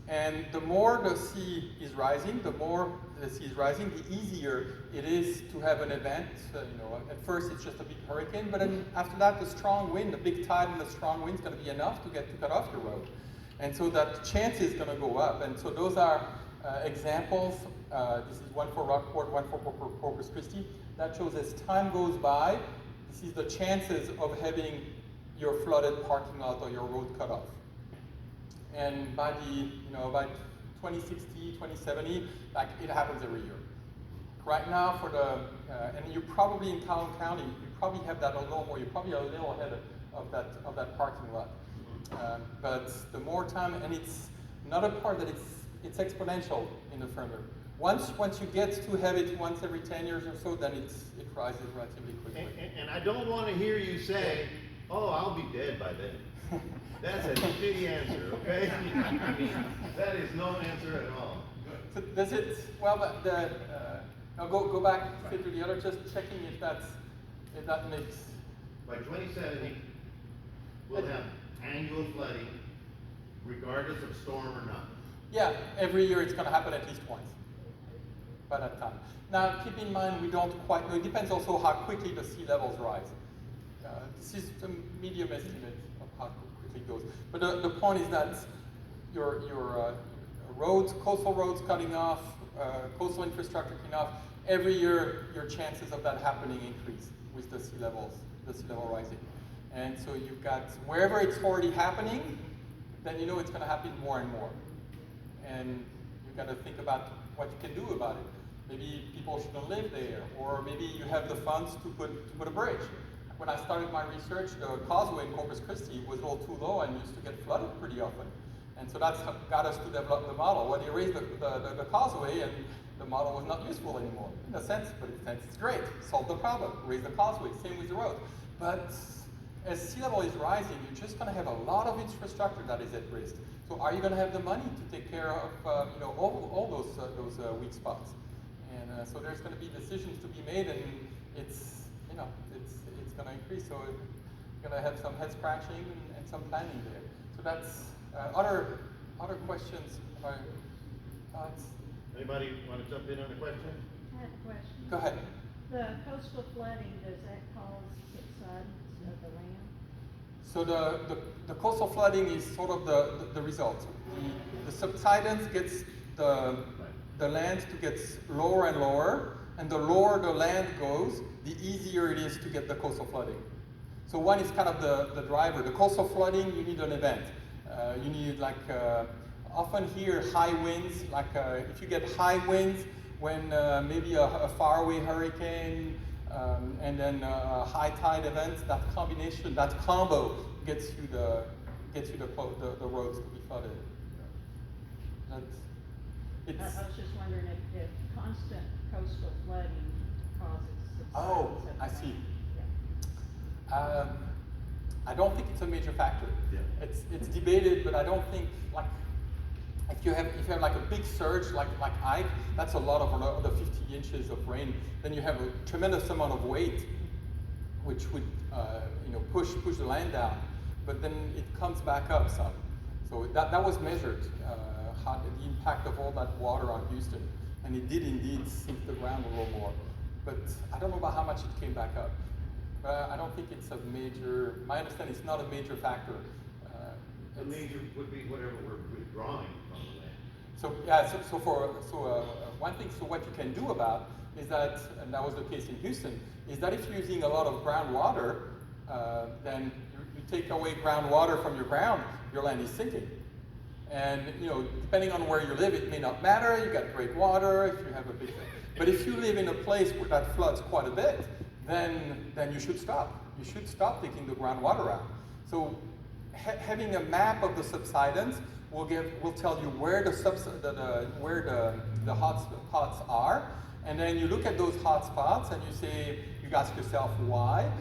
D: And the more the sea is rising, the easier it is to have an event. At first it's just a big hurricane, but then after that, the strong wind, the big tide and the strong wind is going to be enough to cut off your road. And so that chance is going to go up. And so those are examples. This is one for Rockport, one for Corpus Christi. That shows as time goes by, this is the chances of having your flooded parking lot or your road cut off. And by by 2060, 2070, like it happens every year. Right now, and you probably in Calhoun County, you probably have that a little more. You're probably a little ahead of that parking lot. But the more time, and it's another part that it's exponential in the firmware. Once you get to have it once every 10 years or so, then it rises relatively quickly.
A: And I don't want to hear you say, "Oh, I'll be dead by then." That's a shitty answer, okay? I mean, that is no answer at all.
D: So does it? Well, but now go back to the other, just checking if that makes.
A: By 2070, we'll have annual flooding, regardless of storm or not.
D: Yeah, every year it's going to happen at least once by that time. Now, keep in mind, we don't quite know. It depends also how quickly the sea levels rise. This is a medium estimate of how quickly it goes. But the point is that your roads, coastal roads cutting off, coastal infrastructure cutting off, every year your chances of that happening increase with the sea level rising. And so you've got, wherever it's already happening, then you know it's going to happen more and more. And you've got to think about what you can do about it. Maybe people shouldn't live there, or maybe you have the funds to put a bridge. When I started my research, the causeway in Corpus Christi was a little too low and used to get flooded pretty often. And so that's got us to develop the model. When you raise the causeway, and the model was not useful anymore, in a sense, but in a sense it's great. Solve the problem, raise the causeway, same with the road. But as sea level is rising, you're just going to have a lot of infrastructure that is at risk. So are you going to have the money to take care of all those weak spots? And so there's going to be decisions to be made, and it's going to increase. So you're going to have some head scratching and some planning there. So that's other questions. Thoughts?
A: Anybody want to jump in on the question?
E: I have a question.
D: Go ahead.
E: The coastal flooding, does that cause subsidence of the land?
D: So the coastal flooding is sort of the result. The subsidence gets the land to get lower and lower, and the lower the land goes, the easier it is to get the coastal flooding. So one is kind of the driver. The coastal flooding, you need an event. You need often here high winds, if you get high winds when maybe a faraway hurricane and then a high tide event, that combination, that combo gets you the roads to be flooded.
E: I was just wondering if constant coastal flooding causes subsidence.
D: Oh,
E: of the
D: I see.
E: Yeah.
D: I don't think it's a major factor.
A: Yeah.
D: It's debated, but I don't think if you have like a big surge like Ike, that's a lot of the 50 inches of rain. Then you have a tremendous amount of weight, which would push the land down. But then it comes back up some. So that was measured, the impact of all that water on Houston, and it did indeed sink the ground a little more. But I don't know about how much it came back up. I don't think it's a major. My understanding it's not a major factor.
A: The major would be whatever we're withdrawing from the land.
D: So yeah, one thing. So what you can do about is that, and that was the case in Houston, is that if you're using a lot of groundwater, then you take away groundwater from your ground, your land is sinking. And depending on where you live, it may not matter. You got great water if you have a big thing. But if you live in a place where that floods quite a bit, then you should stop. You should stop taking the groundwater out. So having a map of the subsidence will tell you where the hot spots are, and then you look at those hot spots and you ask yourself why,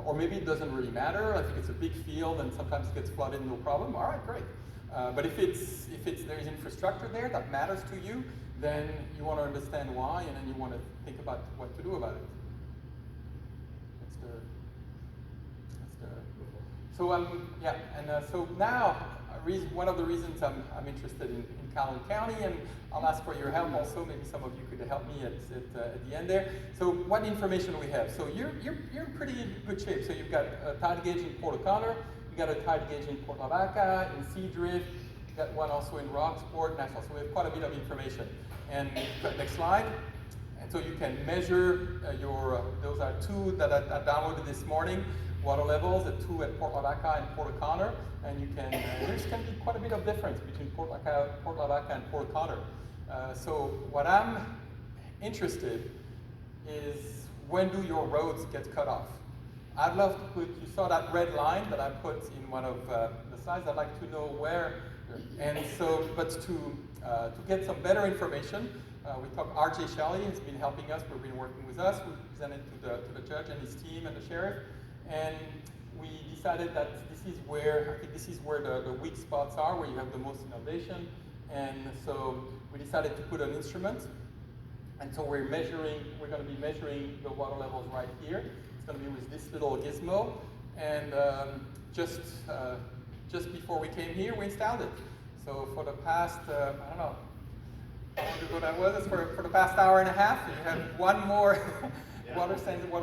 D: or maybe it doesn't really matter. I think it's a big field and sometimes it gets flooded, no problem. All right, great. But if there's infrastructure there that matters to you, then you want to understand why, and then you want to think about what to do about it. So now one of the reasons I'm interested in Calhoun County, and I'll ask for your help also. Maybe some of you could help me at the end there. So what information do we have? So you're in pretty good shape. So you've got a tide gauge in Port O'Connor, you got a tide gauge in Port Lavaca, in Seadrift, you got one also in Rocksport, National. So we have quite a bit of information. And next slide. And so you can measure those are two that I downloaded this morning. Water levels, the two at Port Lavaca and Port O'Connor, and there's can be quite a bit of difference between Port Lavaca and Port O'Connor. So what I'm interested is, when do your roads get cut off? I'd love to put, you saw that red line that I put in one of the slides. I'd like to know where, and so, but to get some better information, we talked, R.J. Shelley has been helping us, we've been working with us, we presented to the judge and his team and the sheriff. And we decided that this is where the weak spots are, where you have the most innovation. And so we decided to put an instrument. And so we're going to be measuring the water levels right here. It's going to be with this little gizmo. And just before we came here, we installed it. So for the past, I don't know how long ago that was, for the past hour and a half, you have one more water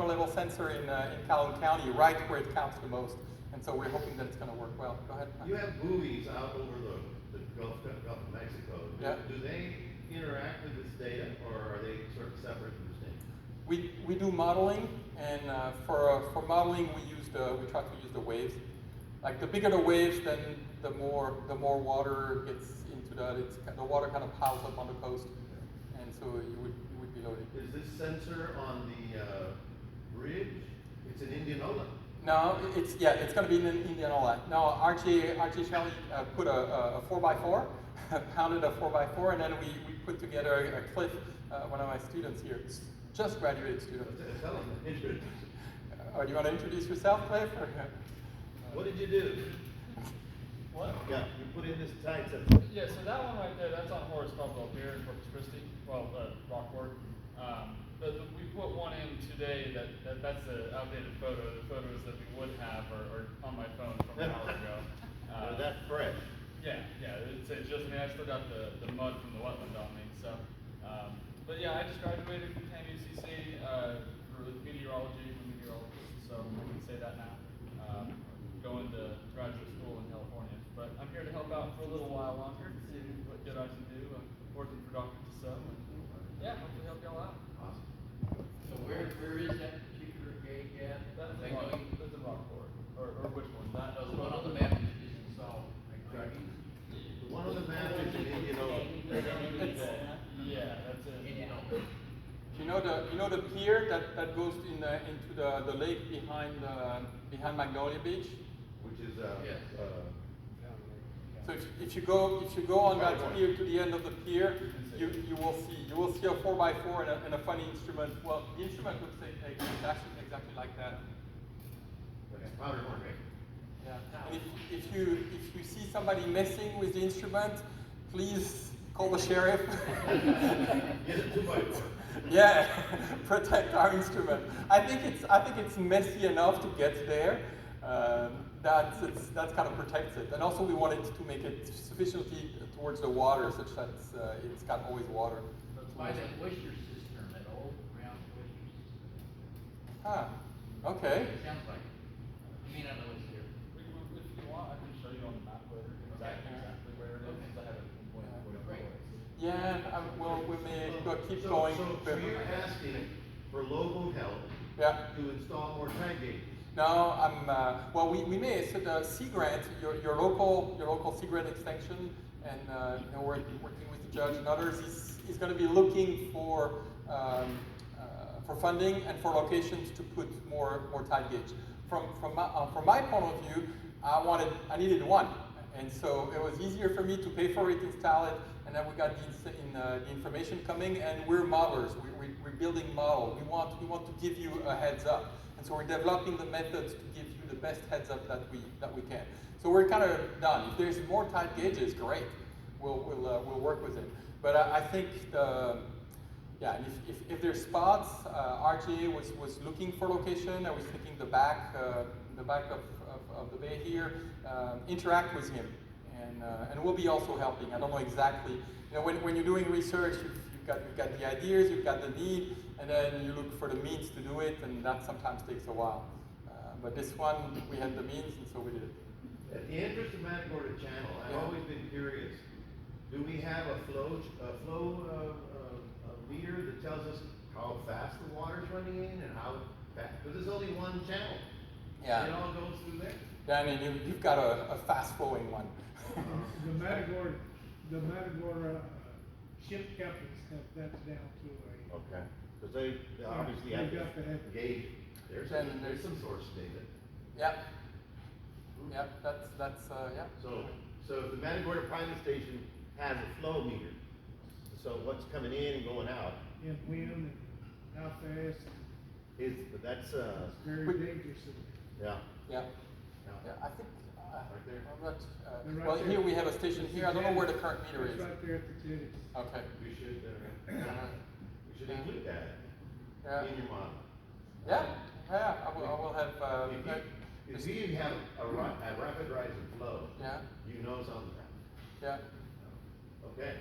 D: level sensor in Calhoun County, right where it counts the most. And so we're hoping that it's going to work well. Go ahead.
A: You have buoys out over the Gulf of Mexico. Do they interact with this data, or are they sort of separate from the state?
D: We do modeling, and for modeling we try to use the waves. Like the bigger the waves, then the more water gets into that. The water kind of piles up on the coast, and so you would be loading.
A: Is this sensor on the bridge? It's in Indianola.
D: No, it's going to be in Indianola. No, R.J. Shelley put a 4x4, pounded a 4x4, and then we put together a Cliff, one of my students here, just graduated student. Do you want to introduce yourself, Cliff?
A: What did you do?
F: What?
A: Yeah, you put in this tide sensor.
F: Yeah, so that one right there, that's on Horace Caldwell here in Corpus Christi, Rockport. We put one in today that's the outdated photo. The photos that we would have are on my phone from an hour ago.
A: That's fresh.
F: Yeah, it's just, I still got the mud from the wetland on me, so. But yeah, I just graduated from UCC for meteorology, I'm a meteorologist, so I can say that now. Going to graduate school in California. But I'm here to help out for a little while longer, to see what good I can do. I'm working for Dr. Tissot, and hopefully help y'all out.
A: Awesome.
G: So where is that particular gate at?
F: That's in Rockport. Or which one?
G: The one on the map is installed.
A: The one on the map is in Indianola.
F: Yeah, that's it.
D: You know the pier that goes into the lake behind Magnolia Beach?
A: Which is
G: Yes.
D: So if you go on that pier to the end of the pier, you will see a 4x4 and a funny instrument. Well, the instrument looks exactly like that.
A: powder horn, right?
D: Yeah. And if you see somebody messing with the instrument, please call the sheriff.
A: Get a 2x4.
D: Yeah, protect our instrument. I think it's messy enough to get there. That kind of protects it, and also we wanted to make it sufficiently towards the water, such that it's got always water.
G: By that moisture cistern, that old round moisture cistern.
D: Ah, okay.
G: It sounds like it. You may not know it's here.
F: If you want, I can show you on the map later exactly where it is. I have it pinpointed for you.
D: Yeah, we may keep going.
A: So you're asking for local help to install more tide gauges?
D: No, well, we may. So the Sea Grant, your local Sea Grant extension and working with the judge and others. He's going to be looking for funding and for locations to put more tide gauge. From my point of view, I needed one, and so it was easier for me to pay for it, install it, and then we got the information coming, and we're modelers. We're building model. We want to give you a heads up, and so we're developing the methods to give you the best heads up that we can. So we're kind of done. If there's more tide gauges, great. We'll work with it. But I think and if there's spots, RJ was looking for location. I was thinking the back of the bay here. Interact with him, and we'll be also helping. I don't know exactly. When you're doing research, you've got the ideas, you've got the need, and then you look for the means to do it, and that sometimes takes a while. But this one, we had the means, and so we did it.
A: At the entrance to Matagorda Channel, I've always been curious. Do we have a flow meter that tells us how fast the water's running in and how fast? Because there's only one channel.
D: Yeah.
A: It all goes through there.
D: Yeah, I mean, you've got a fast-flowing one.
C: The Matagorda ship captains have that down to a.
A: Okay. Because they obviously have
C: got to have
A: gauge. There's some source data.
D: Yep. Yep. That's yeah.
A: So if the Matagorda Priming Station has a flow meter, so what's coming in and going out
C: in wind and how fast.
A: but that's
C: It's very dangerous.
A: yeah.
D: Yeah. Yeah, I think.
A: Right there.
D: I'm not,
C: Right
D: well,
C: there.
D: here we have a station here. I don't know where the current meter
C: It's
D: is.
C: right there at the jetties.
D: Okay.
A: We should include that
D: Yeah.
A: in your model.
D: Yeah. Yeah. I will have.
A: If you have a rapid rise in flow,
D: Yeah.
A: you know something's happening.
D: Yeah.
A: Okay.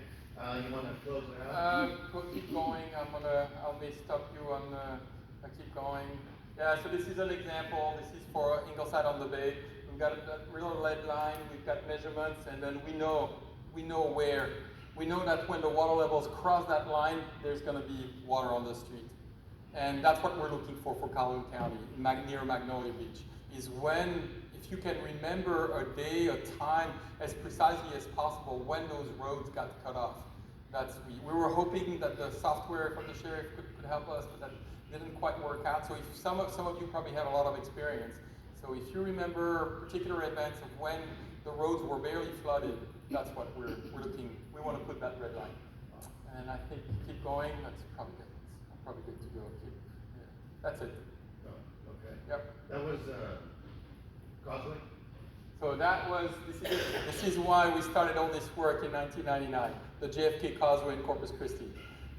A: You want to close it out?
D: Keep going. I may stop you on. I keep going. Yeah. So this is an example. This is for Ingleside on the Bay. We've got a real lead line. We've got measurements, and then we know where. We know that when the water levels cross that line, there's going to be water on the street, and that's what we're looking for Calhoun County, near Magnolia Beach. Is when, if you can remember a day, a time, as precisely as possible when those roads got cut off. We were hoping that the software from the sheriff could help us, but that didn't quite work out. So if some of you probably have a lot of experience. So if you remember particular events of when the roads were barely flooded, that's what we're looking. We want to put that red line. And I think keep going. That's probably good. I'm probably good to go. That's it.
A: Oh, okay.
D: Yep.
A: That was Causeway?
D: So this is why we started all this work in 1999, the JFK Causeway in Corpus Christi.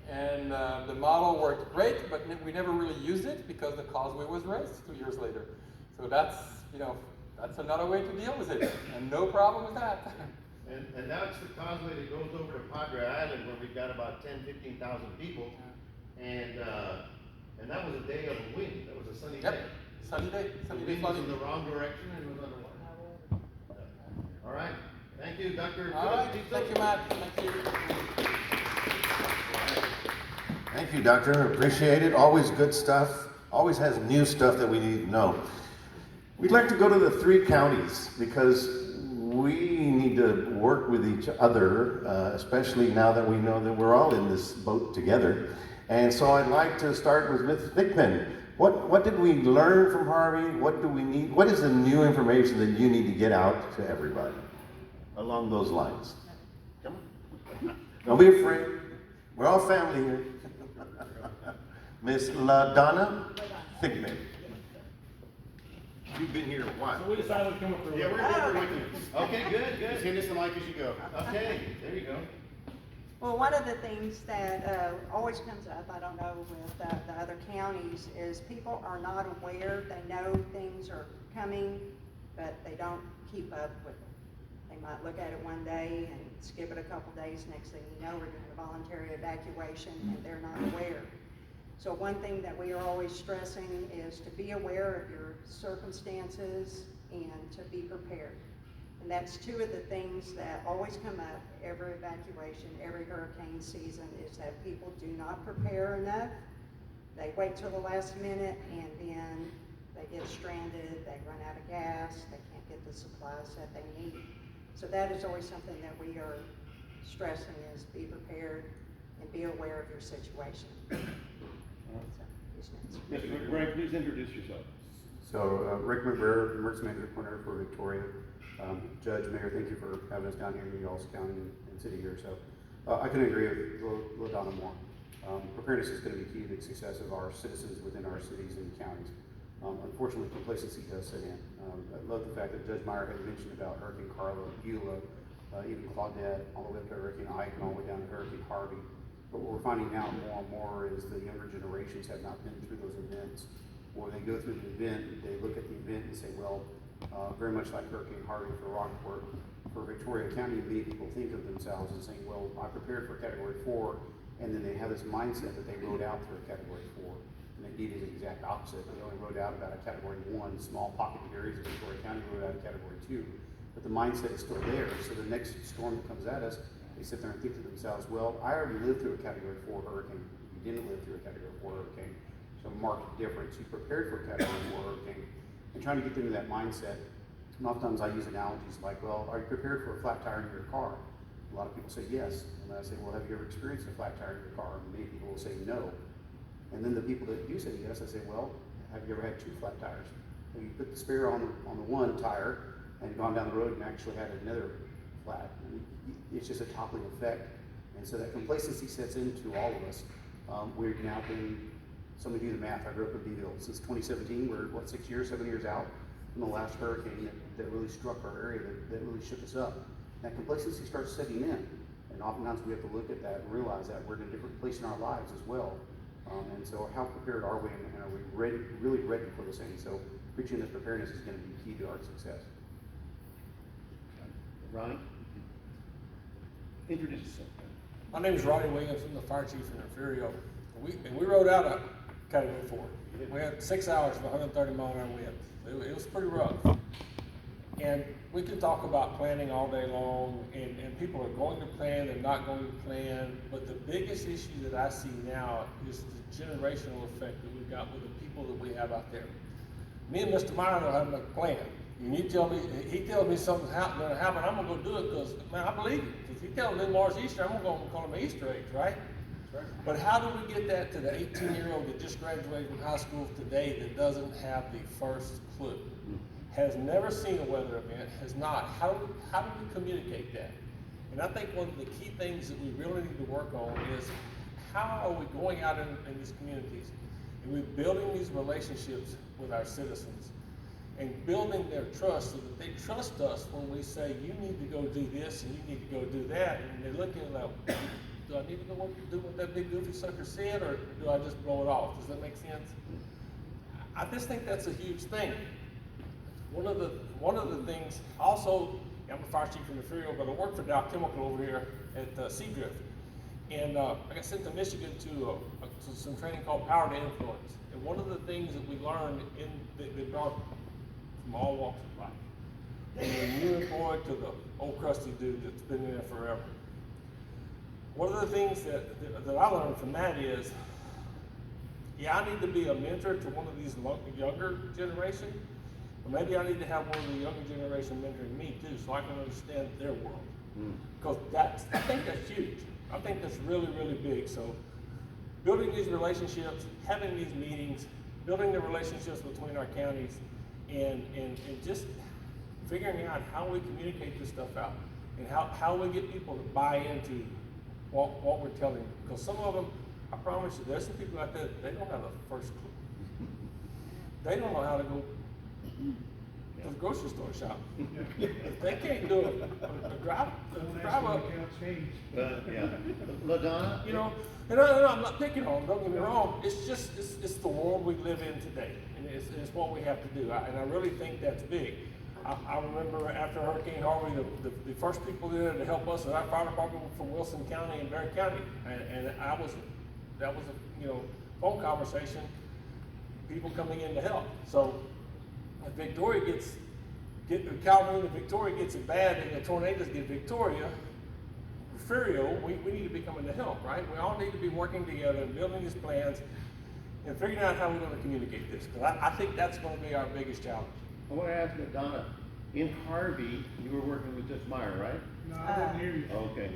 D: And the model worked great, but we never really used it because the causeway was raised 2 years later. So that's another way to deal with it, and no problem with that.
A: And that's the causeway that goes over to Padre Island where we've got about 10,000-15,000 people. And that was a day of a wind. That was a sunny day.
D: Sunny day
A: The wind was
D: flooding.
A: in the wrong direction and it was underwater. Yeah. All right. Thank you, Dr.
D: All right,
A: Phillippe.
D: thank you, Matt. Thank you.
A: Thank you, Doctor. Appreciate it. Always good stuff. Always has new stuff that we need to know. We'd like to go to the 3 counties because we need to work with each other, especially now that we know that we're all in this boat together. And so I'd like to start with Ms. Thigpen. What did we learn from Harvey? What do we need? What is the new information that you need to get out to everybody along those lines? Come on. Don't be afraid. We're all family here. Miss Ladonna Thigpen. You've been here a while.
H: So we decided to come up with.
A: Yeah, we're here with you. Okay, good,
H: Just
A: good.
H: hit us the mic as you go.
A: Okay, there you go.
I: Well, one of the things that always comes up, I don't know with the other counties, is people are not aware. They know things are coming, but they don't keep up with it. They might look at it one day and skip it a couple days. Next thing you know, we're doing a voluntary evacuation, and they're not aware. So one thing that we are always stressing is to be aware of your circumstances and to be prepared. And that's 2 of the things that always come up every evacuation, every hurricane season, is that people do not prepare enough. They wait till the last minute and then they get stranded, they run out of gas, they can't get the supplies that they need. So that is always something that we are stressing is be prepared and be aware of your situation. So, who's next?
H: Mr. McBrayer, please introduce yourself.
J: So, Rick McBrayer, Emergency Management Coordinator for Victoria. Judge, Mayor, thank you for having us down here in Eagles County and sitting here. So, I couldn't agree with Ladonna more. Preparedness is going to be key to the success of our citizens within our cities and counties. Unfortunately, complacency does set in. I love the fact that Judge Meyer had mentioned about Hurricane Carla, Beulah, even Claudette, all the way up to Hurricane Ike, and all the way down to Hurricane Harvey. But what we're finding now more and more is the younger generations have not been through those events. Or they go through the event, they look at the event and say, well, very much like Hurricane Harvey for Rockport, for Victoria County, many people think of themselves as saying, well, I prepared for Category 4, and then they have this mindset that they rode out through a Category 4. And they did the exact opposite. They only rode out about a Category 1, small pocketed areas of Victoria County rode out a Category 2. But the mindset is still there, so the next storm that comes at us, they sit there and think to themselves, well, I already lived through a Category 4 hurricane. You didn't live through a Category 4 hurricane. So marked difference. You prepared for a Category 4 hurricane. And trying to get them to that mindset, and oftentimes I use analogies like, well, are you prepared for a flat tire in your car? A lot of people say yes. And I say, well, have you ever experienced a flat tire in your car? And many people will say no. And then the people that do say yes, I say, well, have you ever had 2 flat tires? Well, you put the spare on the one tire and gone down the road and actually had another flat. And it's just a toppling effect. And so that complacency sets into all of us. We've now been, somebody do the math, I grew up in Beeville. Since 2017, we're 6 years, 7 years out from the last hurricane that really struck our area, that really shook us up. That complacency starts setting in. And oftentimes we have to look at that and realize that we're in a different place in our lives as well. And so how prepared are we, and are we ready, really ready for this thing? So preaching that preparedness is going to be key to our success.
H: Ronnie, introduce yourself.
K: My name is Ronnie Williams. I'm the fire chief in Refugio. We rode out a Category 4. We had 6 hours of 130 mile an hour winds. It was pretty rough. And we can talk about planning all day long, and people are going to plan and not going to plan, but the biggest issue that I see now is the generational effect that we've got with the people that we have out there. Me and Mr. Meyer don't have enough plan. And he tells me something's going to happen, I'm going to go do it because, man, I believe it. Because he tells me tomorrow's Easter, I'm going to call them Easter eggs, right? But how do we get that to the 18-year-old that just graduated from high school today that doesn't have the first clue? Has never seen a weather event, has not. How do we communicate that? And I think one of the key things that we really need to work on is how are we going out in these communities and we're building these relationships with our citizens and building their trust so that they trust us when we say, you need to go do this and you need to go do that. And they're looking like, do I need to go do what that big goofy sucker said, or do I just blow it off? Does that make sense? I just think that's a huge thing. One of the things, also, I'm a fire chief in the Refugio, but I work for Dow Chemical over here at Seadrift. And I got sent to Michigan to some training called Power to Influence. And one of the things that we learned they brought from all walks of life. From the new employee to the old crusty dude that's been in there forever. One of the things that I learned from that is, yeah, I need to be a mentor to one of these younger generation. Maybe I need to have one of the younger generation mentoring me too, so I can understand their world. Because I think that's huge. I think that's really, really big. So building these relationships, having these meetings, building the relationships between our counties, and just figuring out how we communicate this stuff out, and how we get people to buy into what we're telling them. Because some of them, I promise you, there's some people out there, they don't have the first clue. They don't know how to go to the grocery store shop. If they can't do it, drive up.
H: Yeah. Ladonna?
K: You know, and I'm not picking on them, don't get me wrong. It's just, it's the world we live in today. And it's what we have to do. And I really think that's big. I remember after Hurricane Harvey, the first people there to help us, and our fire department were from Wilson County and Berry County. And that was a phone conversation, people coming in to help. So if Victoria Calhoun and Victoria gets it bad and the tornadoes get Victoria, Refugio, we need to be coming to help, right? We all need to be working together and building these plans and figuring out how we're going to communicate this. Because I think that's going to be our biggest challenge.
H: I want to ask Ladonna, in Harvey, you were working with Judge Meyer, right?
C: No, I didn't hear you.
H: Okay.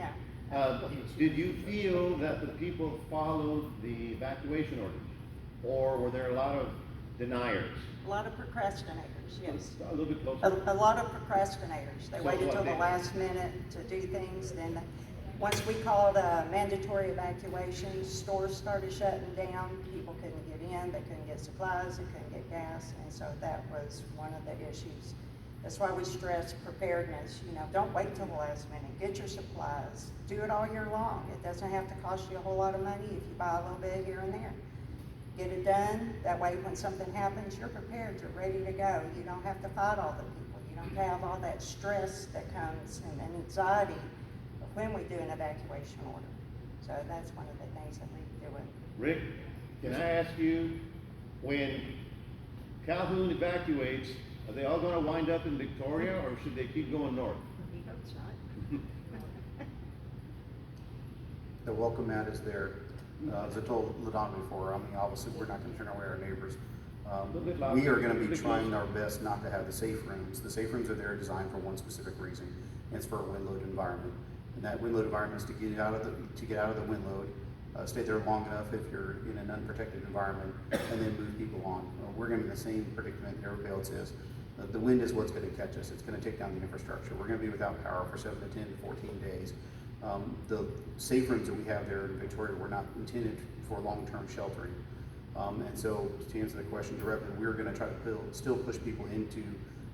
I: No.
H: Did you feel that the people followed the evacuation orders? Or were there a lot of deniers?
I: A lot of procrastinators, yes.
H: A little bit closer.
I: A lot of procrastinators. They
H: So
I: waited
H: what
I: till the
H: they-
I: last minute to do things, then once we called mandatory evacuations, stores started shutting down, people couldn't get in, they couldn't get supplies, they couldn't get gas, and so that was one of the issues. That's why we stress preparedness, don't wait till the last minute, get your supplies, do it all year long. It doesn't have to cost you a whole lot of money if you buy a little bit here and there. Get it done, that way when something happens, you're prepared, you're ready to go. You don't have to fight all the people, you don't have all that stress that comes and anxiety of when we do an evacuation order. So that's one of the things that we do it.
H: Rick, can I ask you, when Calhoun evacuates, are they all gonna wind up in Victoria, or should they keep going north?
I: He hopes not.
J: The welcome mat is there. As I told Ladonna before, obviously, we're not gonna turn away our neighbors.
H: Little bit louder,
J: We are gonna
H: little
J: be
H: bit
J: trying
H: closer.
J: our best not to have the safe rooms. The safe rooms are there designed for one specific reason, and it's for a wind load environment. And that wind load environment is to get out of the wind load, stay there long enough if you're in an unprotected environment, and then move people on. We're gonna be in the same predicament everybody else is. The wind is what's gonna catch us. It's gonna take down the infrastructure. We're gonna be without power for 7 to 10 to 14 days. The safe rooms that we have there in Victoria were not intended for long-term sheltering. And so, to answer the question directly, we're gonna try to still push people into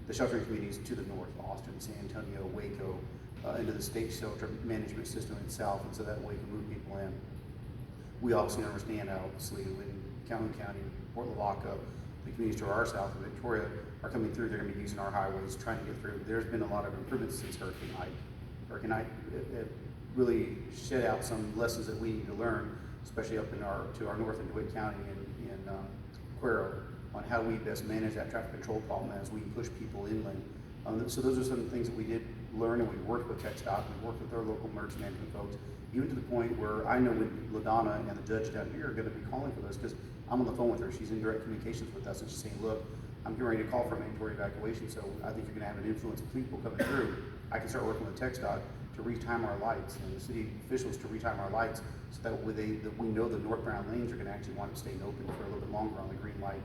J: the sheltering communities to the north, Austin, San Antonio, Waco, into the state shelter management system itself, and so that way we can move people in. We obviously understand, obviously, in Calhoun County, Port Lavaca, the communities to our south of Victoria are coming through, they're gonna be using our highways, trying to get through. There's been a lot of improvements since Hurricane Ike. Hurricane Ike, it really shed out some lessons that we need to learn, especially up to our north in DeWitt County and Cuero, on how we best manage that traffic control problem as we push people inland. So those are some things that we did learn, and we worked with TxDOT, we worked with our local emergency management folks, even to the point where I know when Ladonna and the judge down here are gonna be calling for this, because I'm on the phone with her, she's in direct communications with us, and she's saying, look, I'm getting ready to call for a mandatory evacuation, so I think you're gonna have an influence of people coming through. I can start working with TxDOT to retime our lights, and the city officials to retime our lights, so that way we know the northbound lanes are gonna actually want to stay open for a little bit longer on the green light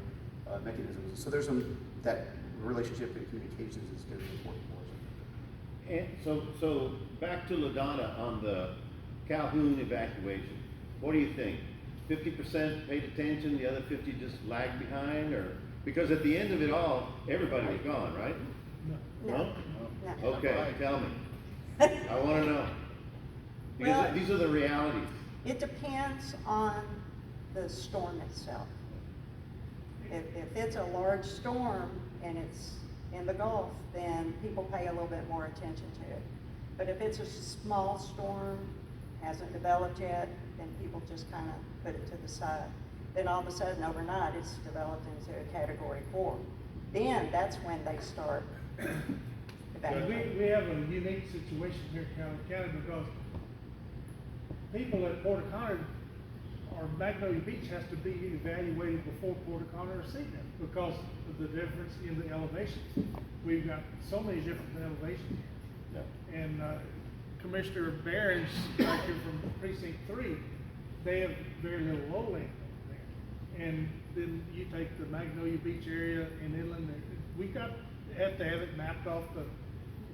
J: mechanisms. So there's that relationship and communications is gonna be important for us.
H: And so back to Ladonna on the Calhoun evacuation. What do you think? 50% paid attention, the other 50 just lagged behind, or? Because at the end of it all, everybody was gone, right?
I: No.
H: No?
I: No.
H: Okay, tell me. I wanna know. Because
I: Well-
H: these are the realities.
I: It depends on the storm itself. If it's a large storm and it's in the Gulf, then people pay a little bit more attention to it. But if it's a small storm, hasn't developed yet, then people just kind of put it to the side. Then all of a sudden, overnight, it's developed into a Category 4. Then that's when they start evacuating.
C: We have a unique situation here in Calhoun County because people at Port O'Connor or Magnolia Beach has to be evaluated before Port O'Connor or Seaton because of the difference in the elevations. We've got so many different elevations.
H: Yeah.
C: And Commissioner Barron's back here from Precinct 3, they have very little lowland over there. And then you take the Magnolia Beach area and inland, we have to have it mapped off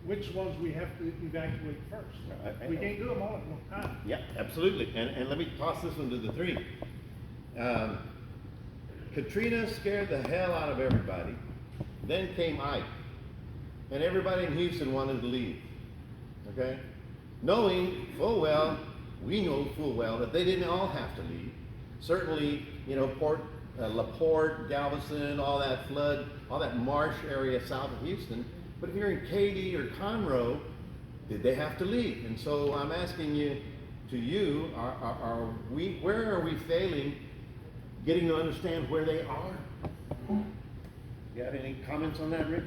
C: which ones we have to evacuate first.
H: I
C: We
H: know.
C: can't do them all at one time.
H: Yeah, absolutely. And let me toss this one to the three. Katrina scared the hell out of everybody. Then came Ike. And everybody in Houston wanted to leave. Okay? Knowing full well, we know full well that they didn't all have to leave. Certainly, LaPorte, Galveston, all that flood, all that marsh area south of Houston. But if you're in Katy or Conroe, did they have to leave? And so I'm asking you, where are we failing getting to understand where they are? You have any comments on that, Rick?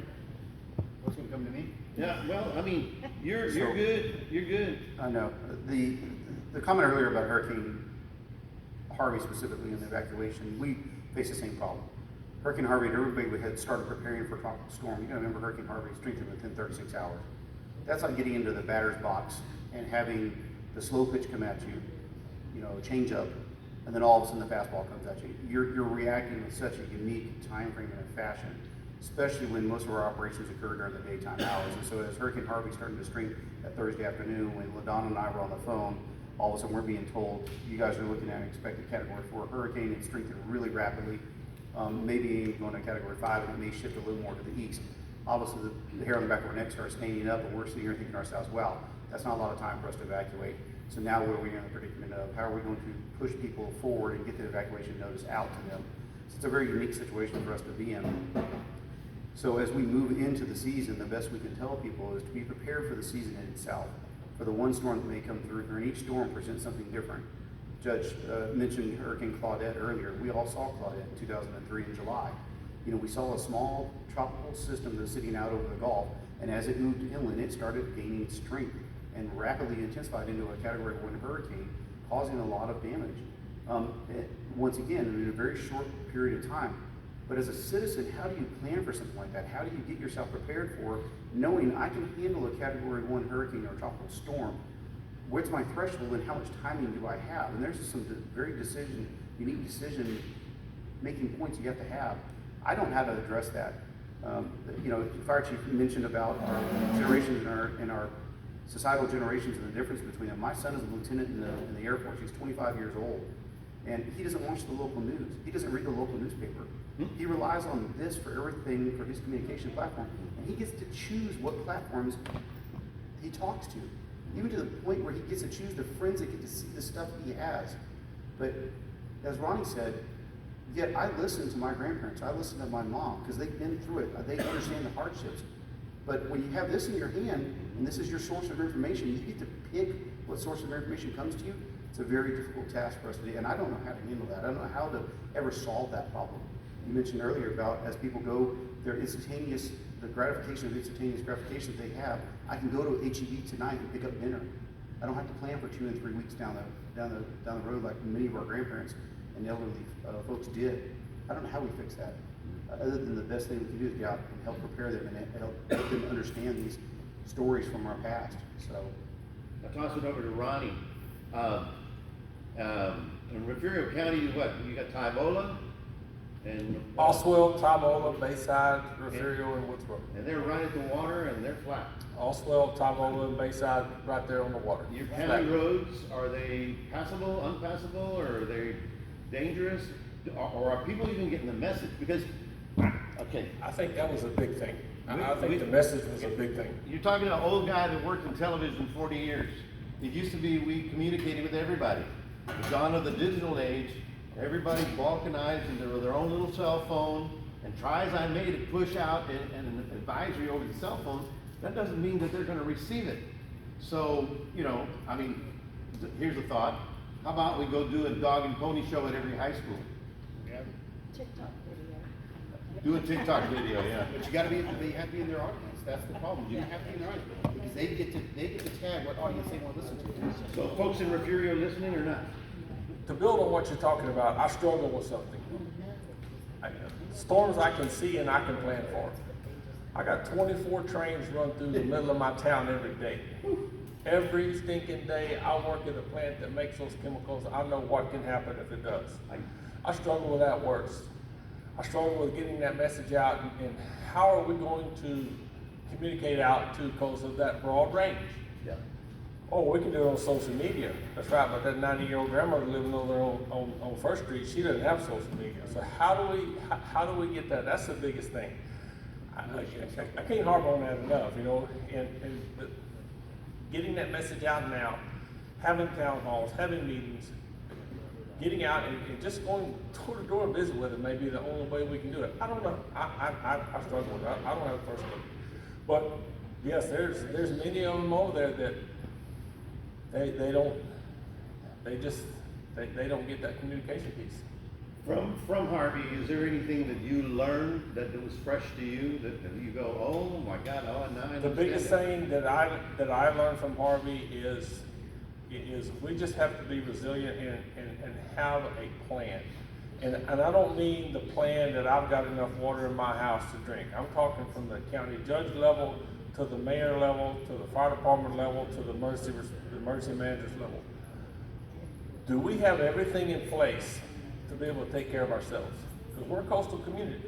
J: What's gonna come to me?
H: Yeah, well, I mean, you're
J: So-
H: good, you're good.
J: I know. The comment earlier about Hurricane Harvey specifically and the evacuation, we face the same problem. Hurricane Harvey, and everybody had started preparing for a tropical storm. You gotta remember Hurricane Harvey strengthened within 36 hours. That's like getting into the batter's box and having the slow pitch come at you, you know, change up, and then all of a sudden the fastball comes at you. You're reacting with such a unique time frame and a fashion, especially when most of our operations occur during the daytime hours. And so as Hurricane Harvey started to strengthen that Thursday afternoon, when Ladonna and I were on the phone, all of a sudden we're being told, you guys are looking at an expected Category 4 hurricane. It's strengthened really rapidly, maybe going to Category 5, and it may shift a little more to the east. Obviously, the hair on the back of our neck starts standing up, and we're sitting here thinking to ourselves, wow, that's not a lot of time for us to evacuate. So now we're in the predicament of how are we going to push people forward and get the evacuation notice out to them. So it's a very unique situation for us to be in. So as we move into the season, the best we can tell people is to be prepared for the season in itself, for the one storm that may come through here, and each storm presents something different. Judge mentioned Hurricane Claudette earlier. We all saw Claudette in 2003 in July. You know, we saw a small tropical system that was sitting out over the Gulf, and as it moved inland, it started gaining strength and rapidly intensified into a Category 1 hurricane, causing a lot of damage. Once again, in a very short period of time. But as a citizen, how do you plan for something like that? How do you get yourself prepared for knowing I can handle a Category 1 hurricane or tropical storm? What's my threshold and how much timing do I have? And there's some very unique decision-making points you have to have. I don't know how to address that. You know, the fire chief mentioned about our generations and our societal generations and the difference between them. My son is a lieutenant in the Air Force. He's 25 years old. And he doesn't watch the local news. He doesn't read the local newspaper. He relies on this for everything for his communication platform. And he gets to choose what platforms he talks to. Even to the point where he gets to choose the friends that get to see the stuff he has. But as Ronnie said, yet I listen to my grandparents. I listen to my mom because they've been through it. They understand the hardships. But when you have this in your hand, and this is your source of information, you get to pick what source of information comes to you. It's a very difficult task for us to do, and I don't know how to handle that. I don't know how to ever solve that problem. You mentioned earlier about as people go, the gratification of instantaneous gratification that they have. I can go to HEB tonight and pick up dinner. I don't have to plan for 2 and 3 weeks down the road like many of our grandparents and elderly folks did. I don't know how we fix that. Other than the best thing we can do is get out and help prepare them and help them understand these stories from our past. So
H: I'll toss it over to Ronnie. In Refugio County, what? You got Tybola and
K: Oswell, Tybola, Bayside, Refugio, and Woodsboro.
H: And they're right at the water and they're flat.
K: Oswell, Tybola, and Bayside, right there on the water.
H: Your county roads, are they passable, unpassable, or are they dangerous? Or are people even getting the message? Because, okay.
K: I think that was a big thing. I think the message was a big thing.
H: You're talking to an old guy that worked in television 40 years. It used to be we communicated with everybody. The dawn of the digital age, everybody balkanized into their own little cell phone, and try as I may to push out an advisory over the cell phone, that doesn't mean that they're going to receive it. So, you know, I mean, here's a thought. How about we go do a dog and pony show at every high school?
B: TikTok video.
H: Do a TikTok video, yeah.
J: But you have to be in their audience. That's the problem. You have to be in their audience because they get to tag what audience they want to listen to.
H: So folks in Refugio listening or not?
K: To build on what you're talking about, I struggle with something. Storms I can see and I can plan for. I got 24 trains run through the middle of my town every day. Every stinking day I work at a plant that makes those chemicals. I know what can happen if it does. I struggle with that worse. I struggle with getting that message out and how are we going to communicate out to because of that broad range.
H: Yeah.
K: Oh, we can do it on social media. That's right, but that 90-year-old grandmother living over there on First Street, she doesn't have social media. So how do we get that? That's the biggest thing. I can't harp on that enough, you know, and getting that message out now, having town halls, having meetings, getting out and just going door to door and visit with it may be the only way we can do it. I don't know. I struggle with it. I don't have the first clue. But yes, there's many of them over there that they don't get that communication piece.
H: From Harvey, is there anything that you learned that was fresh to you that you go, oh my God, oh now I understand?
K: The biggest thing that I learned from Harvey is we just have to be resilient and have a plan. And I don't mean the plan that I've got enough water in my house to drink. I'm talking from the county judge level to the mayor level, to the fire department level, to the emergency manager's level. Do we have everything in place to be able to take care of ourselves? Because we're a coastal community.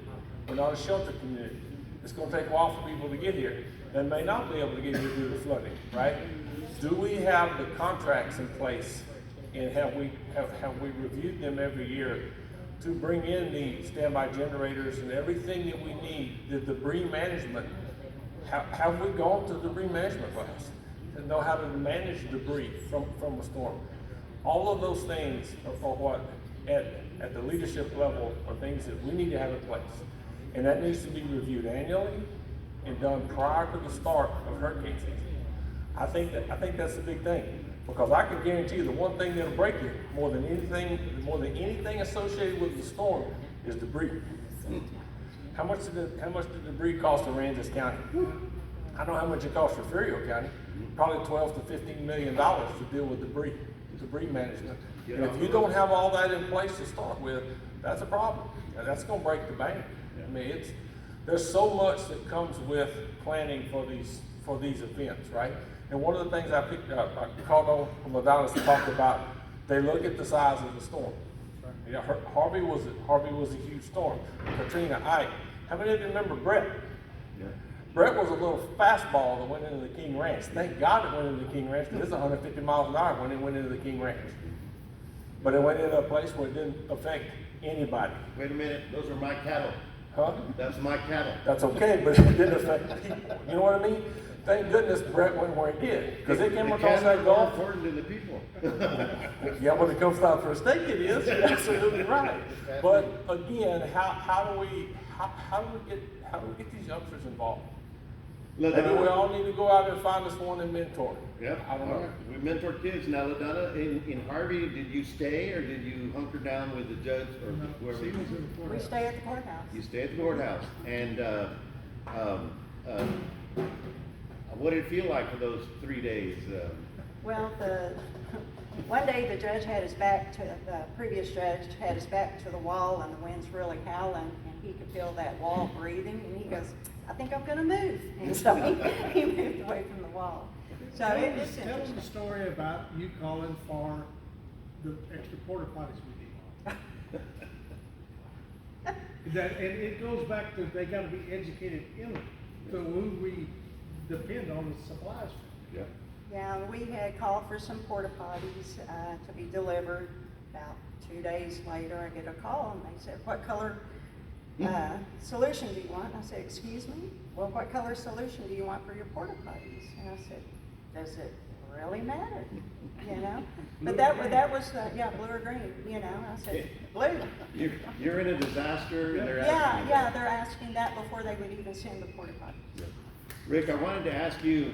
K: We're not a shelter community. It's going to take a while for people to get here. They may not be able to get here due to flooding, right? Do we have the contracts in place, and have we reviewed them every year to bring in the standby generators and everything that we need? The debris management. Have we gone to debris management class to know how to manage debris from a storm? All of those things are what, at the leadership level, are things that we need to have in place. And that needs to be reviewed annually and done prior to the start of hurricane season. I think that's the big thing, because I can guarantee you the one thing that'll break it more than anything associated with the storm is debris. How much did the debris cost Aransas County? I know how much it costs Refugio County. Probably $12 to $15 million to deal with debris management. And if you don't have all that in place to start with, that's a problem. That's going to break the bank. I mean, there's so much that comes with planning for these events, right? And one of the things I picked up, I called on from Ladonna to talk about, they look at the size of the storm. Yeah, Harvey was a huge storm. Katrina, Ike. How many of you remember Brett? Yeah. Brett was a little fastball that went into the King Ranch. Thank God it went into the King Ranch, because it's 150 miles an hour when it went into the King Ranch. But it went into a place where it didn't affect anybody.
H: Wait a minute, those are my cattle.
K: Huh?
H: That's my cattle.
K: That's okay, but it didn't affect people. You know what I mean? Thank goodness Brett went where he did, because it came across that
H: more
K: Gulf.
H: important than the people.
K: Yeah, when it comes down for a steak, it is. You're absolutely right. But again, how do we get these youngsters involved? Maybe we all need to go out and find us one and mentor.
H: Yep.
K: I don't know.
H: Right. We mentor kids. Now, Ladonna, in Harvey, did you stay or did you hunker down with the judge or whoever?
I: We stay at the courthouse.
H: You stay at the courthouse. And what did it feel like for those 3 days?
I: Well, one day the judge had his back to, the previous judge had his back to the wall and the wind's really howling, and he could feel that wall breathing, and he goes, I think I'm gonna move. And so he moved away from the wall. So it's
C: Tell them the story about you calling for the extra porta potties we need. And it goes back to, they gotta be educated in it, so who we depend on the supplies from.
H: Yeah.
I: Yeah, we had called for some porta potties to be delivered. About 2 days later, I get a call and they said, what color solution do you want? And I said, excuse me? Well, what color solution do you want for your porta potties? And I said, does it really matter? You know? But that was, blue or green, you know? I said, blue.
H: You're in a disaster and they're asking.
I: Yeah, they're asking that before they would even send the porta potties.
H: Yeah. Rick, I wanted to ask you,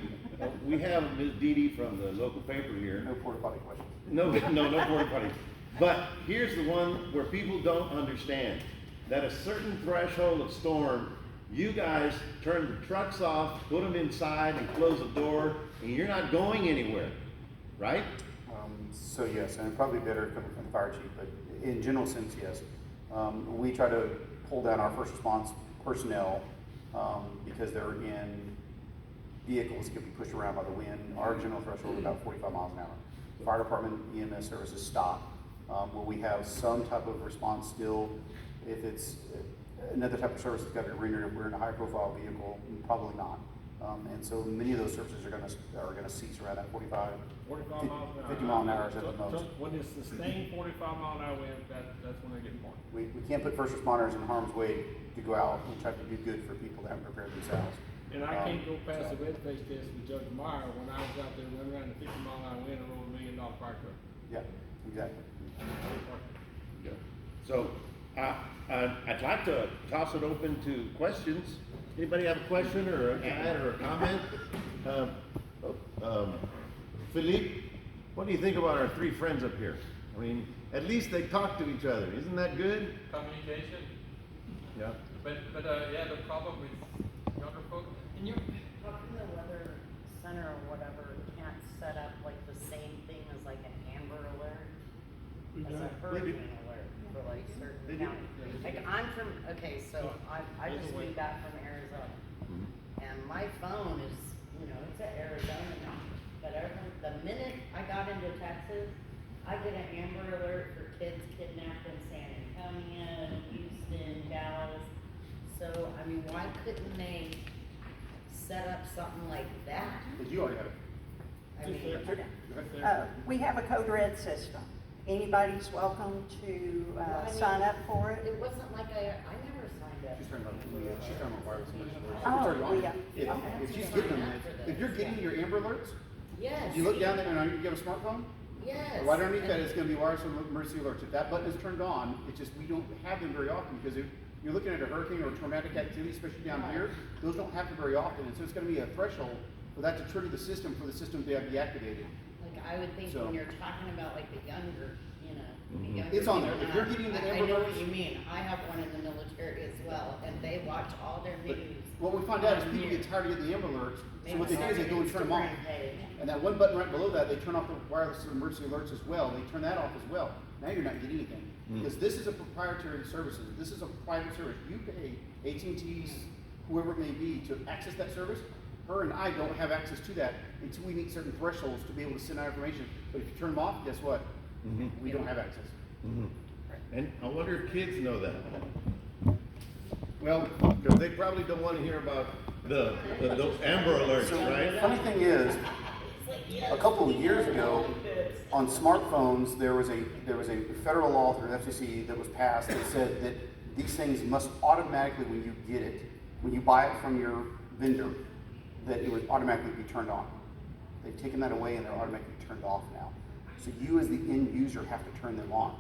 H: we have Ms. Dee Dee from the local paper here.
J: No porta potty questions.
H: No porta potties. But here's the one where people don't understand. That a certain threshold of storm, you guys turn the trucks off, put them inside and close the door, and you're not going anywhere, right?
J: So yes, and probably better coming from the fire chief, but in general sense, yes. We try to pull down our first response personnel because they're in vehicles that can be pushed around by the wind. Our general threshold is about 45 miles an hour. Fire department EMS services stop. Will we have some type of response still? If it's another type of service that's got to be rendered, if we're in a high profile vehicle, probably not. And so many of those services are gonna cease around that 45
L: miles an hour.
J: 50 mile an hour at the most.
L: When it's sustained 45 mile an hour wind, that's when they get more.
J: We can't put first responders in harm's way to go out and try to do good for people that haven't prepared themselves.
L: And I can't go past the red face test with Judge Meyer when I was out there running around the 50 mile an hour wind and rolled $1 million fire truck.
J: Yeah, exactly.
H: Yeah. So I'd like to toss it open to questions. Anybody have a question or an add or a comment? Phillippe, what do you think about our three friends up here? I mean, at least they talk to each other. Isn't that good?
D: Communication.
H: Yeah.
D: But the problem with younger folks, and you.
M: How come the weather center or whatever can't set up like the same thing as like an Amber Alert as a hurricane alert for like
H: They
M: certain
H: do.
M: counties. Like I'm from, okay, so I just moved back from Arizona. And my phone is, you know, it's an Arizona number. But the minute I got into Texas, I get an Amber Alert for kids kidnapped in San Antonio, Houston, Dallas. So, I mean, why couldn't they set up something like that?
J: Because you already have it.
M: I mean,
I: We have a code red system. Anybody's welcome to, sign up for it.
M: it wasn't like I never signed up.
J: She's talking about wireless messages.
I: Oh, yeah.
J: If,
I: Okay.
J: if she's getting them, if you're getting your Amber Alerts,
M: Yes.
J: you look down there and you have a smartphone,
M: Yes.
J: right underneath that is gonna be wireless emergency alerts. If that button is turned on, it's just, we don't have them very often because if you're looking at a hurricane or traumatic activity, especially down here, those don't happen very often. And so it's gonna be a threshold for that to trigger the system for the system to be activated.
M: Like I would think
J: So-
M: when you're talking about like the younger, you know, the younger.
J: It's on there.
M: people
J: If you're
M: now,
J: getting the
M: I
J: Amber
M: know what
J: Alerts-
M: you mean. I have one in the military as well, and they watch all their
J: But
M: news.
J: what we find out is
M: on
J: people
M: here.
J: get tired of getting the Amber Alerts, so
M: Maybe
J: what they do is they
M: start
J: go
M: an
J: and turn them off.
M: Instagram page.
J: And that one button right below that, they turn off the wireless emergency alerts as well. They turn that off as well. Now you're not getting anything. Because this is a proprietary service. This is a private service. You pay AT&T's, whoever it may be, to access that service. Her and I don't have access to that until we meet certain thresholds to be able to send out information. But if you turn them off, guess what? We don't have access.
H: And I wonder if kids know that.
J: Well,
H: Because they probably don't want to hear about the Amber Alerts,
J: so the
H: right?
J: funny thing is, a couple of years ago, on smartphones, there was a federal law through the FCC that was passed that said that these things must automatically, when you get it, when you buy it from your vendor, that it would automatically be turned on. They've taken that away and they're automatically turned off now. So you as the end user have to turn them on.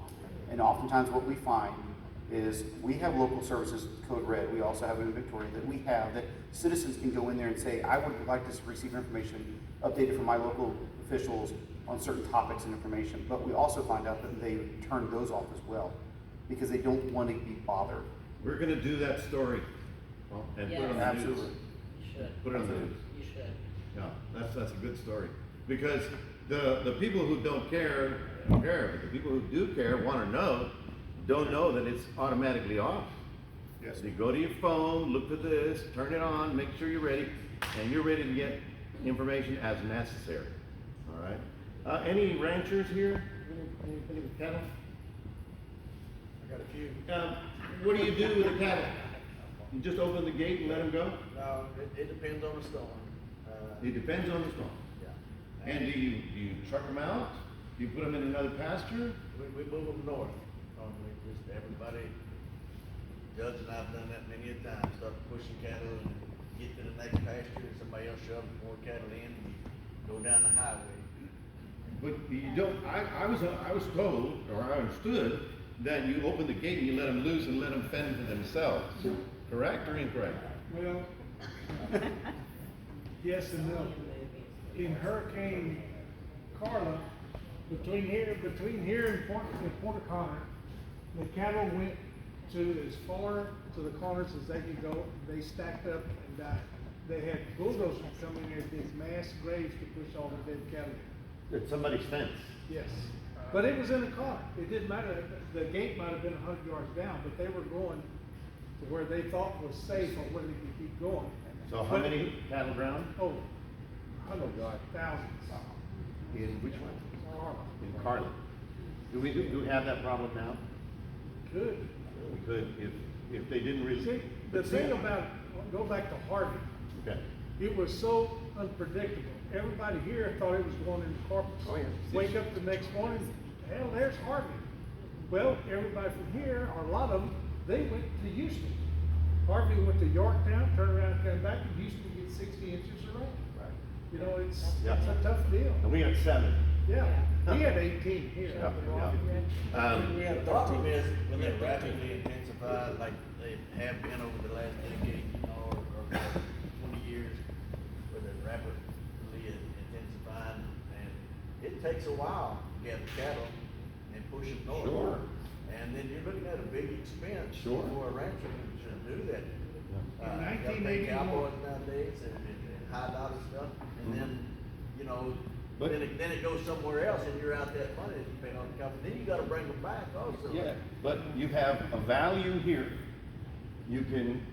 J: And oftentimes what we find is we have local services, Code Red, we also have it in Victoria, that we have that citizens can go in there and say, I would like to receive information updated from my local officials on certain topics and information. But we also find out that they turn those off as well because they don't want to be bothered.
H: We're gonna do that story and put it on the news.
J: Absolutely.
M: You should.
H: Put it on the news.
M: You should.
H: Yeah, that's a good story. Because the people who don't care, but the people who do care, wanna know, don't know that it's automatically off.
J: Yes.
H: So you go to your phone, look for this, turn it on, make sure you're ready, and you're ready to get information as necessary, all right? Any ranchers here? Any with cattle?
L: I got a few.
H: What do you do with the cattle? You just open the gate and let them go?
G: No, it depends on the storm.
H: It depends on the storm.
G: Yeah.
H: And do you truck them out? Do you put them in another pasture?
G: We move them north. Just everybody, Judge and I've done that many a time, start pushing cattle and get to the next pasture and somebody else shoves more cattle in and you go down the highway.
H: But you don't, I was told, or I understood, that you open the gate and you let them loose and let them fend for themselves. Correct or incorrect?
C: Well, yes and no. In Hurricane Carla, between here and Porter Connor, the cattle went to as far to the corners as they could go. They stacked up and died. They had bulldozers come in there with these mass graves to push all the dead cattle in.
H: It's somebody's fence.
C: Yes, but it was in a car. It didn't matter. The gate might have been 100 yards down, but they were going to where they thought was safe or where they could keep going.
H: So how many cattle drowned?
C: Oh, hundreds, thousands.
H: In which one?
C: Carla.
H: In Carla. Do we have that problem now?
C: Good.
H: We could, if they didn't really.
C: See, the thing about, go back to Harvey,
H: Okay.
C: it was so unpredictable. Everybody here thought it was going into Corpus.
H: Oh, yeah.
C: Wake up the next morning, hell, there's Harvey. Well, everybody from here, or a lot of them, they went to Houston. Harvey went to Yorktown, turned around and came back, and Houston to get 60 inches of rain.
H: Right.
C: You know, it's
H: Yeah.
C: a tough deal.
H: And we got 7.
C: Yeah, we had 18 here.
G: The problem is when they rapidly intensify, like they have been over the last decade, you know, or 20 years, where they're rapidly intensifying, and it takes a while to gather cattle and push them north.
H: Sure.
G: And then you're looking at a big expense
H: Sure.
G: for a rancher to do that.
C: In
G: You gotta pay
C: 1981.
G: cowboys nowadays and high dollar stuff, and then, you know,
H: But-
G: then it goes somewhere else and you're out that money, depending on the company, then you gotta bring them back also.
H: Yeah, but you have a value here. You can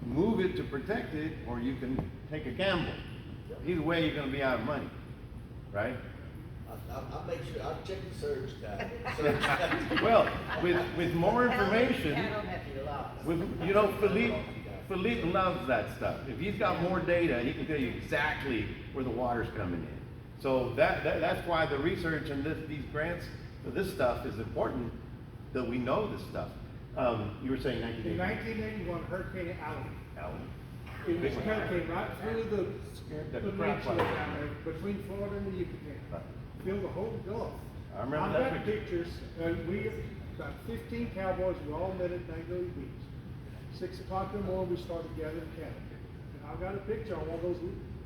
H: move it to protect it, or you can take a gamble. Either way, you're gonna be out of money, right?
G: I'll make sure, I'll check the surge time.
H: Well, with more information,
M: Cattle have you lost.
H: with, Phillippe loves that stuff. If he's got more data, he can tell you exactly where the water's coming in. So that's why the research and these grants for this stuff is important, that we know this stuff. You were saying
L: In
H: 1980?
L: 1981, Hurricane
H: Allen.
L: It was came right through the
H: crap
L: peninsula
H: out of it.
L: down there, between Florida and the Yucatan. Filled the whole Gulf.
H: I remember
L: I've
H: that
L: got
H: picture.
L: pictures, we, about 15 cowboys, we all met at Magnolia Beach. 6 o'clock in the morning, we started gathering cattle. And I've got a picture on one of those,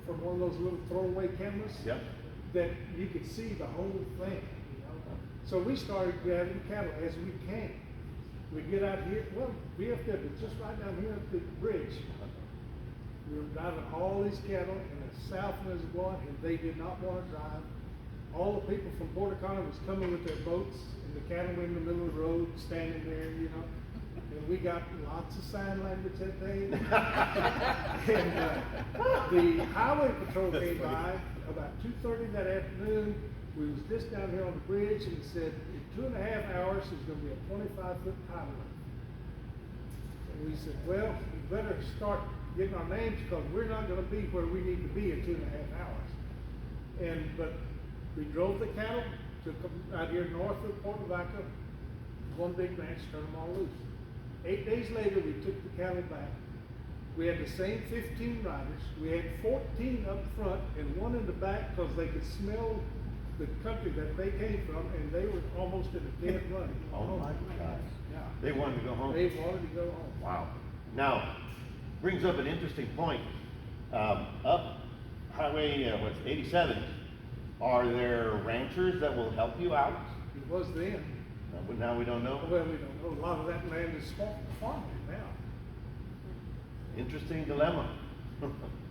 L: from one of those little throwaway cameras.
H: Yep.
L: That you could see the whole thing, you know? So we started gathering cattle as we came. We get out here, well, VFW, just right down here at the bridge. We were driving all these cattle, and the southland is going, and they did not want to drive. All the people from Border Colony was coming with their boats, and the cattle were in the middle of the road, standing there, you know. And we got lots of sign language that day. And the highway patrol came by about 2:30 that afternoon. We was just down here on the bridge, and he said, in 2.5 hours, there's gonna be a 25-foot tidal wave. And we said, well, we better start getting our names, because we're not gonna be where we need to be in 2.5 hours. But we drove the cattle, took them out here north of Port Lavaca, one big ranch, turned them all loose. 8 days later, we took the cattle back. We had the same 15 riders. We had 14 up front and one in the back, because they could smell the country that they came from, and they were almost in a dead run.
H: Oh my gosh.
L: Yeah.
H: They wanted to go home.
L: They wanted to go home.
H: Wow. Now, brings up an interesting point. Up Highway, 87, are there ranchers that will help you out?
L: It was then.
H: But now we don't know?
L: Well, we don't know. A lot of that land is farmland now.
H: Interesting dilemma.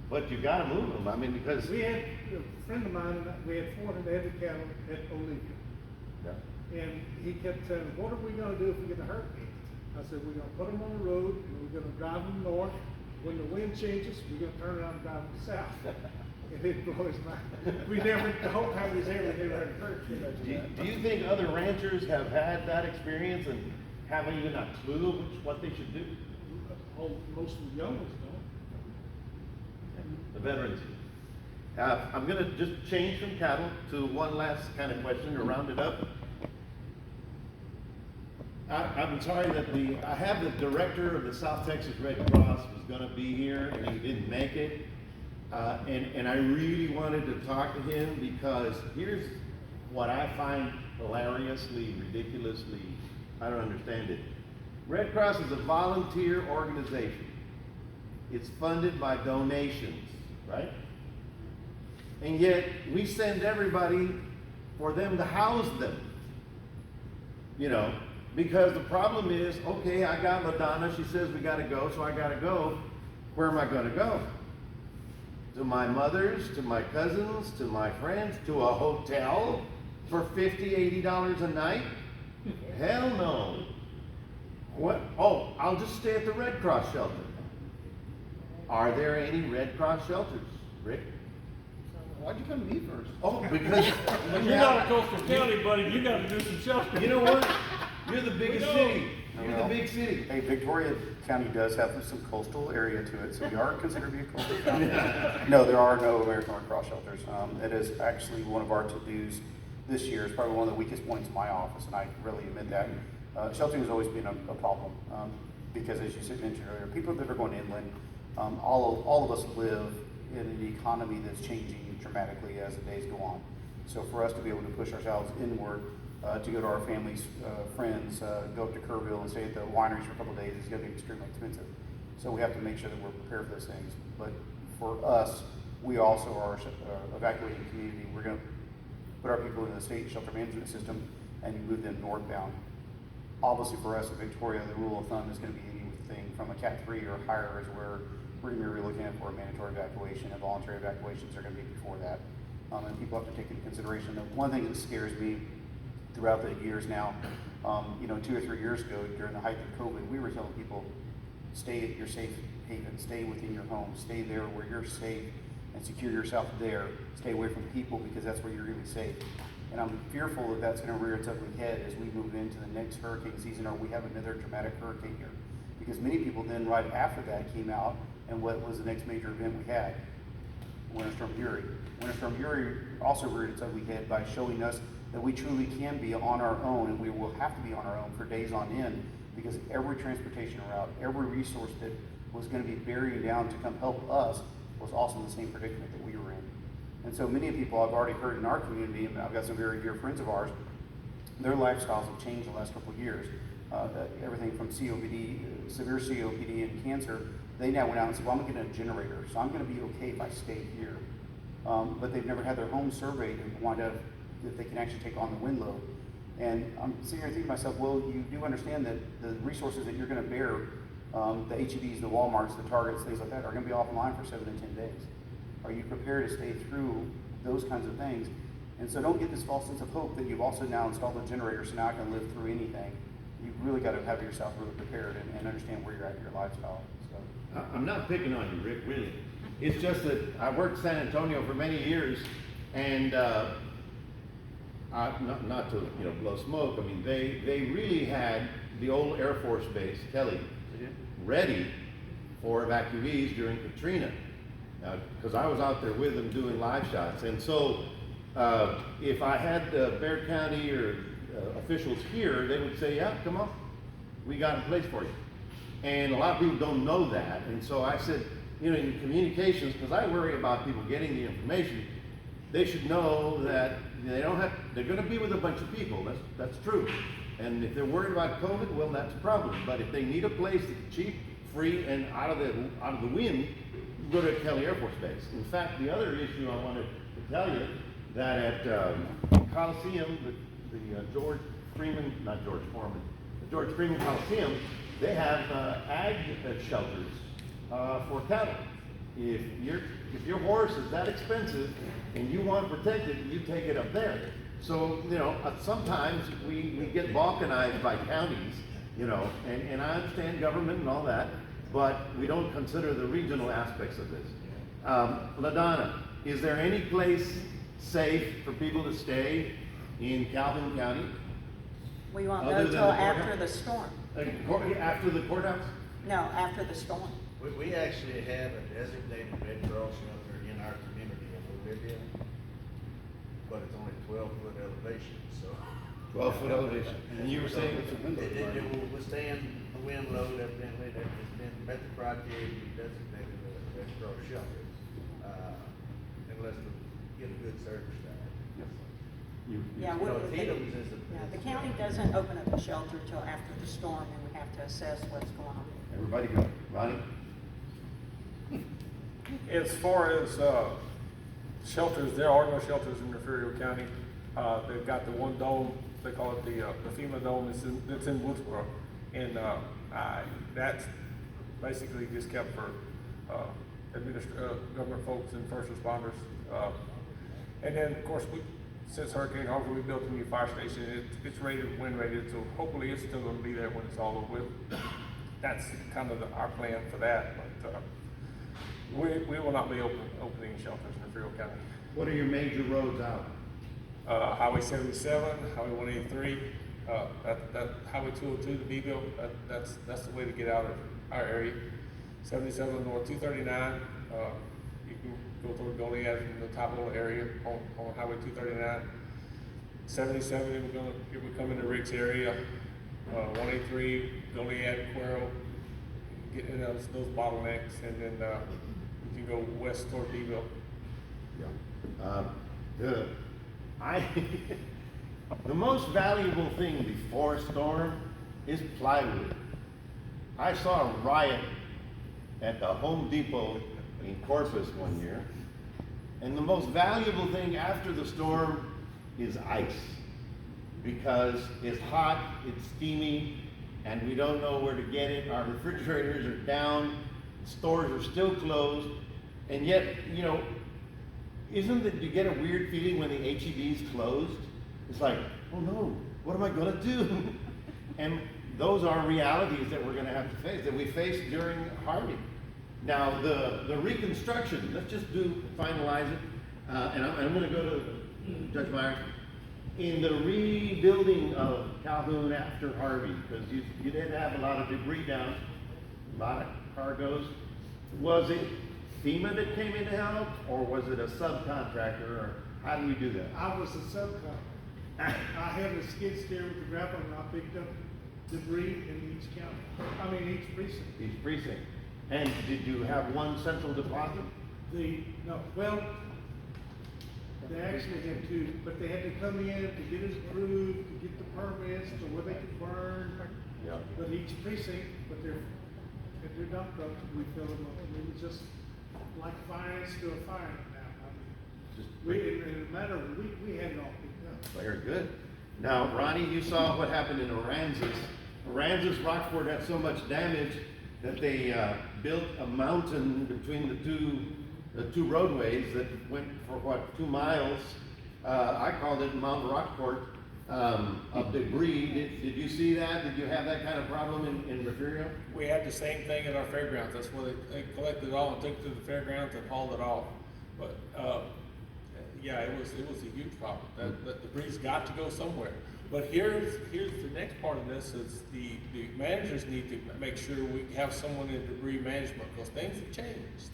H: But you gotta move them, I mean, because.
L: We had, a friend of mine, we had 400 head of cattle at Olivia.
H: Yeah.
L: And he kept saying, what are we gonna do if we get a hurricane? I said, we're gonna put them on the road, and we're gonna drive them north. When the wind changes, we're gonna turn around and drive them south. And it blows my, we never, the whole time we was there, we never had a hurricane.
H: Do you think other ranchers have had that experience and haven't even a clue what they should do?
L: Most of the young ones don't.
H: The veterans. I'm gonna just change from cattle to one last kind of question to round it up. I'm sorry that I have the director of the South Texas Red Cross was gonna be here and he didn't make it. And I really wanted to talk to him, because here's what I find hilariously, ridiculously, I don't understand it. Red Cross is a volunteer organization. It's funded by donations, right? And yet we send everybody for them to house them. You know, because the problem is, okay, I got Ladonna, she says we gotta go, so I gotta go. Where am I gonna go? To my mother's, to my cousins, to my friends, to a hotel for $50, $80 a night? Hell no. What? Oh, I'll just stay at the Red Cross shelter. Are there any Red Cross shelters, Rick?
C: Why'd you come to me first?
H: Oh, because
L: You're not a coastal county, buddy, you gotta do some shelter.
H: you know what? You're the biggest city. You're the big city.
J: Hey, Victoria County does have some coastal area to it, so we are considered to be a coastal county. No, there are no American Red Cross shelters. It is actually one of our to-dos this year. It's probably one of the weakest points in my office, and I really admit that. Sheltering has always been a problem, because as you mentioned earlier, people that are going inland, all of us live in an economy that's changing dramatically as the days go on. So for us to be able to push ourselves inward, to go to our families, friends, go up to Kerrville and stay at the wineries for a couple of days is going to be extremely expensive. So we have to make sure that we're prepared for those things. But for us, we also are evacuating community. We're going to put our people in the state shelter management system and move them northbound. Obviously for us in Victoria, the rule of thumb is going to be anything from a Cat 3 or higher is where we're going to be looking at for a mandatory evacuation, and voluntary evacuations are going to be before that. and people have to take into consideration that one thing that scares me throughout the years now, 2 or 3 years ago during the height of COVID, we were telling people, stay at your safe haven, stay within your home, stay there where you're safe and secure yourself there. Stay away from people because that's where you're really safe. And I'm fearful that that's going to rear its ugly head as we move into the next hurricane season, or we have another dramatic hurricane here. Because many people then right after that came out, and what was the next major event we had? Winter Storm Uri. Winter Storm Uri also reared its ugly head by showing us that we truly can be on our own, and we will have to be on our own for days on end, because every transportation route, every resource that was going to be bearing down to come help us was also in the same predicament that we were in. And so many people I've already heard in our community, and I've got some very dear friends of ours, their lifestyles have changed in the last couple of years. Everything from COPD, severe COPD and cancer, they now went out and said, well, I'm getting a generator, so I'm going to be okay if I stay here. But they've never had their home surveyed and wind up that they can actually take on the wind load. And I'm sitting here thinking to myself, well, you do understand that the resources that you're going to bear, the HEBs, the Walmarts, the Targets, things like that, are going to be offline for 7 to 10 days. Are you prepared to stay through those kinds of things? And so don't get this false sense of hope that you've also now installed a generator, so now I can live through anything. You've really got to have yourself really prepared and understand where you're at in your lifestyle. So.
H: I'm not picking on you, Rick, really. It's just that I worked San Antonio for many years, and not to blow smoke. I mean, they really had the old Air Force base, Kelly, ready for evacuees during Katrina, because I was out there with them doing live shots. And so if I had Bexar County or officials here, they would say, yeah, come on, we got a place for you. And a lot of people don't know that. And so I said, in communications, because I worry about people getting the information, they should know that they're going to be with a bunch of people. That's true. And if they're worried about COVID, well, that's a problem. But if they need a place that's cheap, free, and out of the wind, go to Kelly Air Force Base. In fact, the other issue I wanted to tell you, that at Coliseum, the George Freeman Coliseum, they have ag shelters for cattle. If your horse is that expensive and you want to protect it, you take it up there. So sometimes we get balkanized by counties, and I understand government and all that, but we don't consider the regional aspects of this. Ladonna, is there any place safe for people to stay in Calhoun County?
I: We won't
H: Other
I: know
H: than
I: till
H: the
I: after
H: courthouse?
I: the storm.
H: After the courthouse?
I: No, after the storm.
G: We actually have a designated Red Cross shelter in our community that we live in, but it's only 12-foot elevation, so.
H: 12-foot elevation. And you were saying it's a window.
G: It will withstand the wind load, evidently, that has been met the criteria to be designated as a Red Cross shelter, unless we get a good service down.
I: Yeah, the county doesn't open up a shelter till after the storm, and we have to assess what's going on.
H: Everybody go. Ronnie?
K: As far as shelters, there are no shelters in Refugio County. They've got the one dome, they call it the FEMA dome, that's in Woodsboro. And that's basically just kept for government folks and first responders. And then, of course, since Hurricane Harvey, we built a new fire station. It's rated, wind rated, so hopefully it's still going to be there when it's all over with. That's kind of our plan for that. But we will not be opening shelters in Refugio County.
H: What are your major roads out?
K: Highway 77, Highway 183, that Highway 202 to Beeville. That's the way to get out of our area. 77 North 239. You can go through Goliad from the top little area on Highway 239. 77, we're coming to Rick's area. 183, Goliad, Cuero, getting into those bottlenecks, and then you can go west toward Beeville.
H: Yeah. The most valuable thing before a storm is plywood. I saw a riot at the Home Depot in Corpus one year, and the most valuable thing after the storm is ice, because it's hot, it's steamy, and we don't know where to get it. Our refrigerators are down, stores are still closed, and yet, isn't it, you get a weird feeling when the HEB's closed? It's like, oh no, what am I gonna do? And those are realities that we're gonna have to face, that we faced during Harvey. Now, the reconstruction, let's just finalize it, and I'm gonna go to Judge Meyers. In the rebuilding of Calhoun after Harvey, because you did have a lot of debris down, a lot of cargoes, was it FEMA that came in to help, or was it a subcontractor, or how do we do that?
L: I was a subcontractor. I had a skid steer with the grapple and I picked up debris in each county, I mean each precinct.
H: Each precinct. And did you have one central deposit?
L: Well, they actually had two, but they had to come in to get it approved, to get the permits, to where they could burn.
H: Yeah.
L: But each precinct, at their dump trucks, we fill them up, and it was just like fires to a fire now. I mean, in a matter of a week, we had it all picked up.
H: Very good. Now, Ronnie, you saw what happened in Aransas. Aransas, Rockport had so much damage that they built a mountain between the two roadways that went for 2 miles. I called it Mount Rockport of debris. Did you see that? Did you have that kind of problem in Refugio?
K: We had the same thing at our fairgrounds. That's where they collected it all and took it to the fairgrounds and hauled it off. But yeah, it was a huge problem. That debris's got to go somewhere. But here's the next part of this is the managers need to make sure we have someone in debris management because things have changed.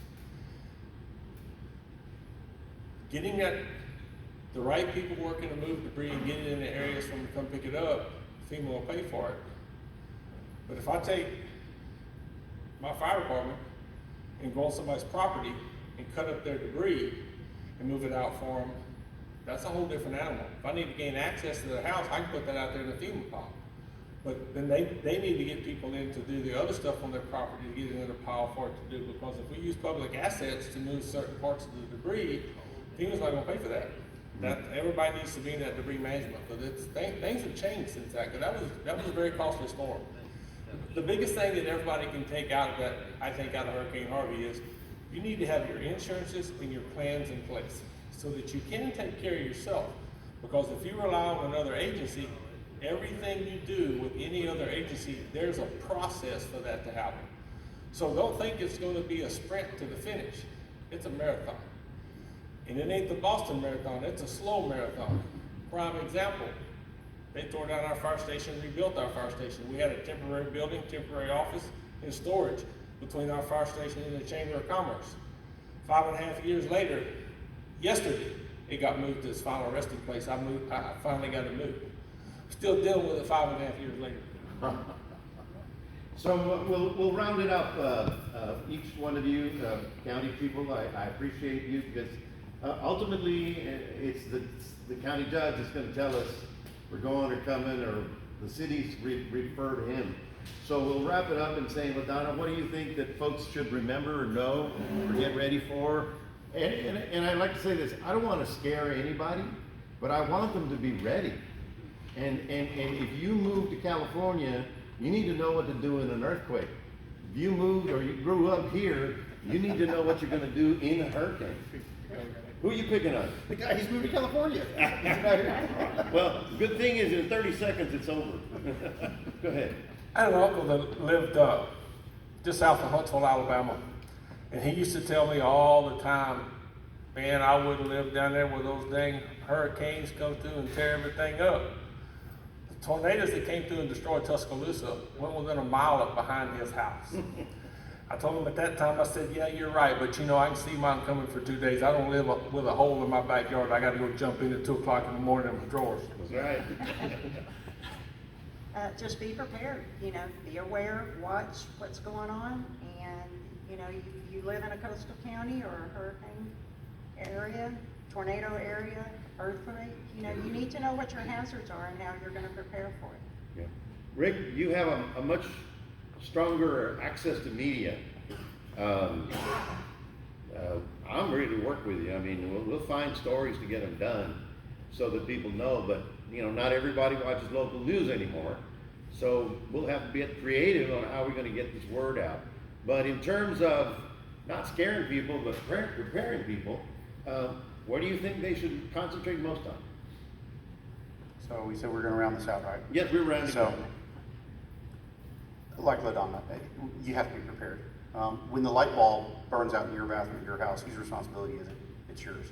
K: Getting the right people working to move debris and get it in the areas for them to come pick it up, FEMA will pay for it. But if I take my fire department and go on somebody's property and cut up their debris and move it out for them, that's a whole different animal. If I need to gain access to their house, I can put that out there in the FEMA pile. But then they need to get people in to do the other stuff on their property to get it in a pile for it to do, because if we use public assets to move certain parts of the debris, FEMA's not gonna pay for that. Everybody needs to be in that debris management, but things have changed since that, because that was a very costly storm. The biggest thing that everybody can take out of that, I think, out of Hurricane Harvey is you need to have your insurances and your plans in place so that you can take care of yourself. Because if you rely on another agency, everything you do with any other agency, there's a process for that to happen. So don't think it's going to be a sprint to the finish. It's a marathon. And it ain't the Boston Marathon, it's a slow marathon. Prime example, they tore down our fire station, rebuilt our fire station. We had a temporary building, temporary office, and storage between our fire station and the Chamber of Commerce. 5.5 years later, yesterday, it got moved to its final resting place. I finally got it moved. Still dealing with it 5.5 years later.
H: So we'll round it up. Each one of you, county people, I appreciate you because ultimately it's the county judge that's going to tell us we're going or coming, or the cities refer to him. So we'll wrap it up and say, Ladonna, what do you think that folks should remember or know or get ready for? And I'd like to say this, I don't want to scare anybody, but I want them to be ready. And if you move to California, you need to know what to do in an earthquake. If you moved or you grew up here, you need to know what you're going to do in a hurricane. Who are you picking on?
G: The guy, he's moved to California.
H: Well, good thing is in 30 seconds it's over. Go ahead.
K: I had an uncle that lived just south of Huntsville, Alabama. And he used to tell me all the time, man, I wouldn't live down there where those dang hurricanes come through and tear everything up. The tornadoes that came through and destroyed Tuscaloosa went within a mile up behind his house. I told him at that time, I said, yeah, you're right, but you know, I can see mine coming for 2 days. I don't live with a hole in my backyard. I got to go jump in at 2 o'clock in the morning in my drawers.
H: That's right.
I: Just be prepared, be aware, watch what's going on, and, you live in a coastal county or a hurricane area, tornado area, earthquake, you need to know what your hazards are and how you're going to prepare for it.
H: Yeah. Rick, you have a much stronger access to media. I'm ready to work with you. I mean, we'll find stories to get them done so that people know, but not everybody watches local news anymore. So we'll have to get creative on how we're going to get this word out. But in terms of not scaring people, but preparing people, Where do you think they should concentrate most on?
J: So we said we're gonna round this out, right?
H: Yes, we're rounding
J: So,
H: out.
J: like Ladonna, you have to be prepared. When the light bulb burns out in your bathroom, your house, whose responsibility is it? It's yours.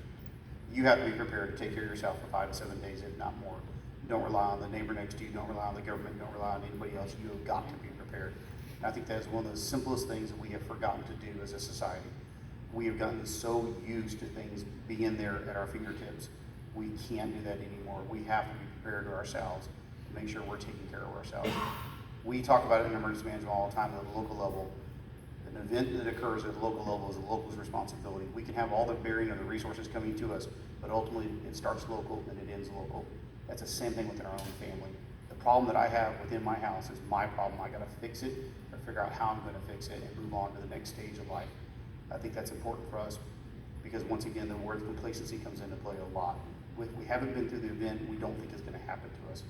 J: You have to be prepared to take care of yourself for 5 to 7 days, if not more. Don't rely on the neighbor next to you, don't rely on the government, don't rely on anybody else. You have got to be prepared. And I think that is one of the simplest things that we have forgotten to do as a society. We have gotten so used to things being there at our fingertips. We can't do that anymore. We have to be prepared to ourselves to make sure we're taking care of ourselves. We talk about it in emergency management all the time at the local level. An event that occurs at the local level is the local's responsibility. We can have all the bearing of the resources coming to us, but ultimately it starts local and it ends local. That's the same thing within our own family. The problem that I have within my house is my problem. I gotta fix it or figure out how I'm gonna fix it and move on to the next stage of life. I think that's important for us because once again, the word complacency comes into play a lot. If we haven't been through the event, we don't think it's gonna happen to us.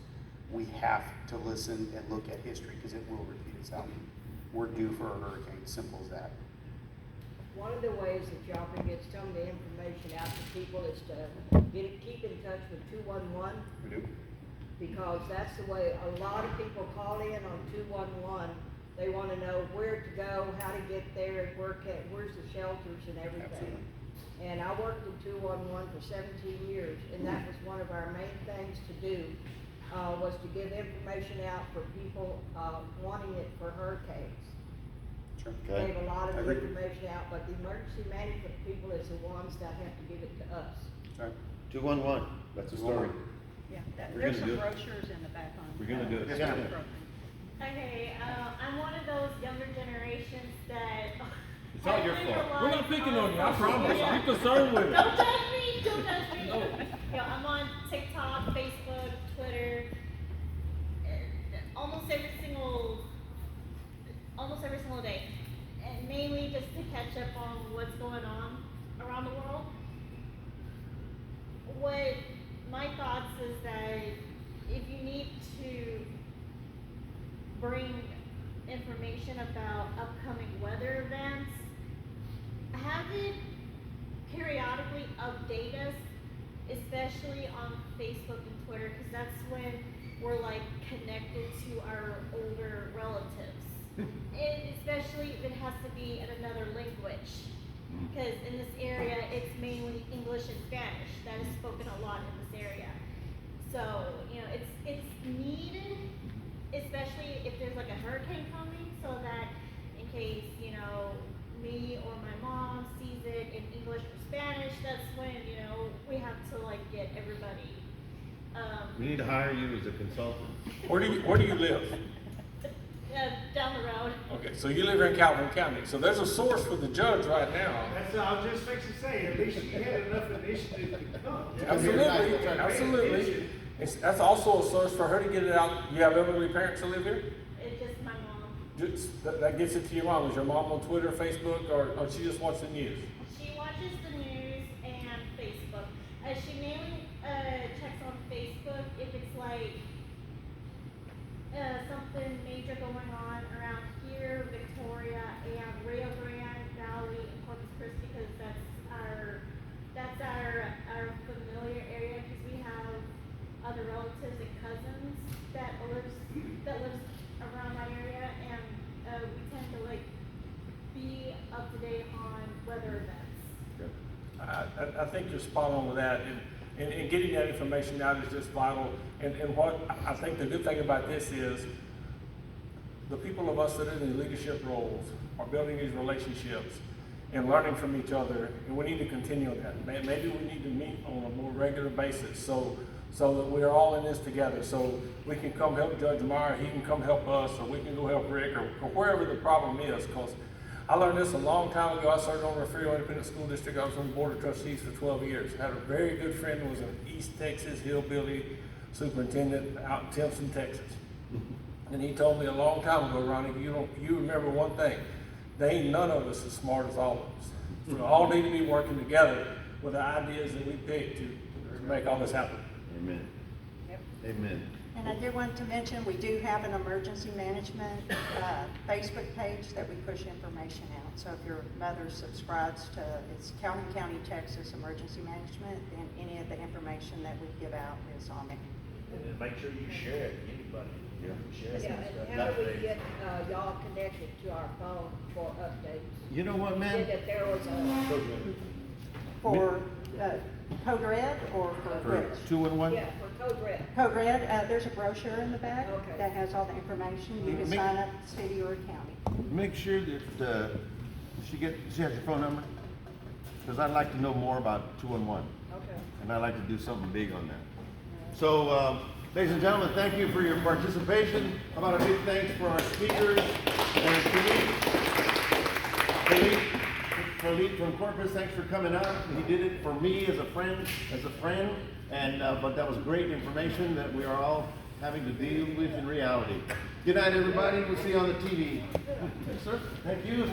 J: We have to listen and look at history because it will repeat itself. We're due for a hurricane, simple as that.
E: One of the ways that y'all can get some of the information out to people is to keep in touch with 211.
J: We do.
E: Because that's the way a lot of people call in on 211. They want to know where to go, how to get there, and where's the shelters and everything.
J: Absolutely.
E: And I worked in 211 for 17 years, and that was one of our main things to do, was to give information out for people wanting it for hurricanes.
J: Sure.
H: Okay.
E: Gave a lot of
J: I agree.
E: information out, but the emergency management people is the ones that have to give it to us.
J: Sorry.
H: 211, that's the story.
I: Yeah,
H: We're
I: there's
H: gonna
I: some
H: do it.
I: brochures in the back on.
H: We're gonna do it.
J: Yes,
H: Yeah.
J: ma'am.
N: Okay, I'm one of those younger generations that.
K: It's all your
N: I
K: fault.
N: live
K: We're
N: a
K: not
N: life
K: picking
N: on
K: on you, I
N: social
K: promise.
N: media.
K: Be concerned with it.
N: Don't judge me, don't judge me. You know, I'm on TikTok, Facebook, Twitter, almost every single day. And mainly just to catch up on what's going on around the world. What my thoughts is that if you need to bring information about upcoming weather events, have it periodically update us, especially on Facebook and Twitter, because that's when we're like connected to our older relatives. And especially if it has to be in another language, because in this area it's mainly English and Spanish that is spoken a lot in this area. So, you know, it's needed, especially if there's like a hurricane coming, so that in case, you know, me or my mom sees it in English or Spanish, that's when, you know, we have to like get everybody.
H: We need to hire you as a consultant.
K: Where do you live?
N: Down the road.
K: Okay, so you live here in Calhoun County, so there's a source for the judge right now.
L: That's what I was just fixing to say, at least you had enough initiative to come.
K: Absolutely, absolutely. That's also a source for her to get it out. You have elderly parents that live here?
N: It's just my mom.
K: That gets it to your mom. Is your mom on Twitter, Facebook, or she just watches the news?
N: She watches the news and Facebook. She mainly checks on Facebook if it's like something major going on around here, Victoria, and Rio Grande Valley, and Corpus Christi, because that's our familiar area, because we have other relatives and cousins that lives around that area, and we tend to like be up to date on weather events.
K: I think you're spot on with that, and getting that information out is just vital. And what I think the good thing about this is the people of us that are in the leadership roles are building these relationships and learning from each other, and we need to continue that. Maybe we need to meet on a more regular basis so that we are all in this together. So we can come help Judge Meyer, he can come help us, or we can go help Rick, or wherever the problem is. Because I learned this a long time ago. I served on the Refugio Independent School District. I was on the Board of Trustees for 12 years. I had a very good friend who was an East Texas hillbilly superintendent out in Timpson, Texas. And he told me a long time ago, Ronnie, you remember one thing. There ain't none of us as smart as all of us. We all need to be working together with the ideas that we pick to make all this happen.
H: Amen.
I: Yep.
H: Amen.
I: And I did want to mention, we do have an emergency management Facebook page that we push information out. So if your mother subscribes to, it's Calhoun County, Texas Emergency Management, then any of the information that we give out is on there.
G: And then make sure you share it, anybody. Share it.
E: Yeah, and how do we get, y'all connected to our phone for updates?
H: You know what,
E: You
H: man?
E: said that there was a,
I: For Code Red or for
H: For
I: Bridge?
H: 211?
E: yeah, for Code Red.
I: Code Red, there's a brochure in the back
E: Okay.
I: that has all the information. You can
H: Make-
I: sign up city or county.
H: Make sure that she has your phone number, because I'd like to know more about 211,
E: Okay.
H: and I'd like to do something big on that. So, ladies and gentlemen, thank you for your participation. How about a big thanks for our speakers and Phillippe from Corpus. Thanks for coming out. He did it for me as a friend, and but that was great information that we are all having to deal with in reality. Good night, everybody. We'll see you on the TV. Yes, sir. Thank you.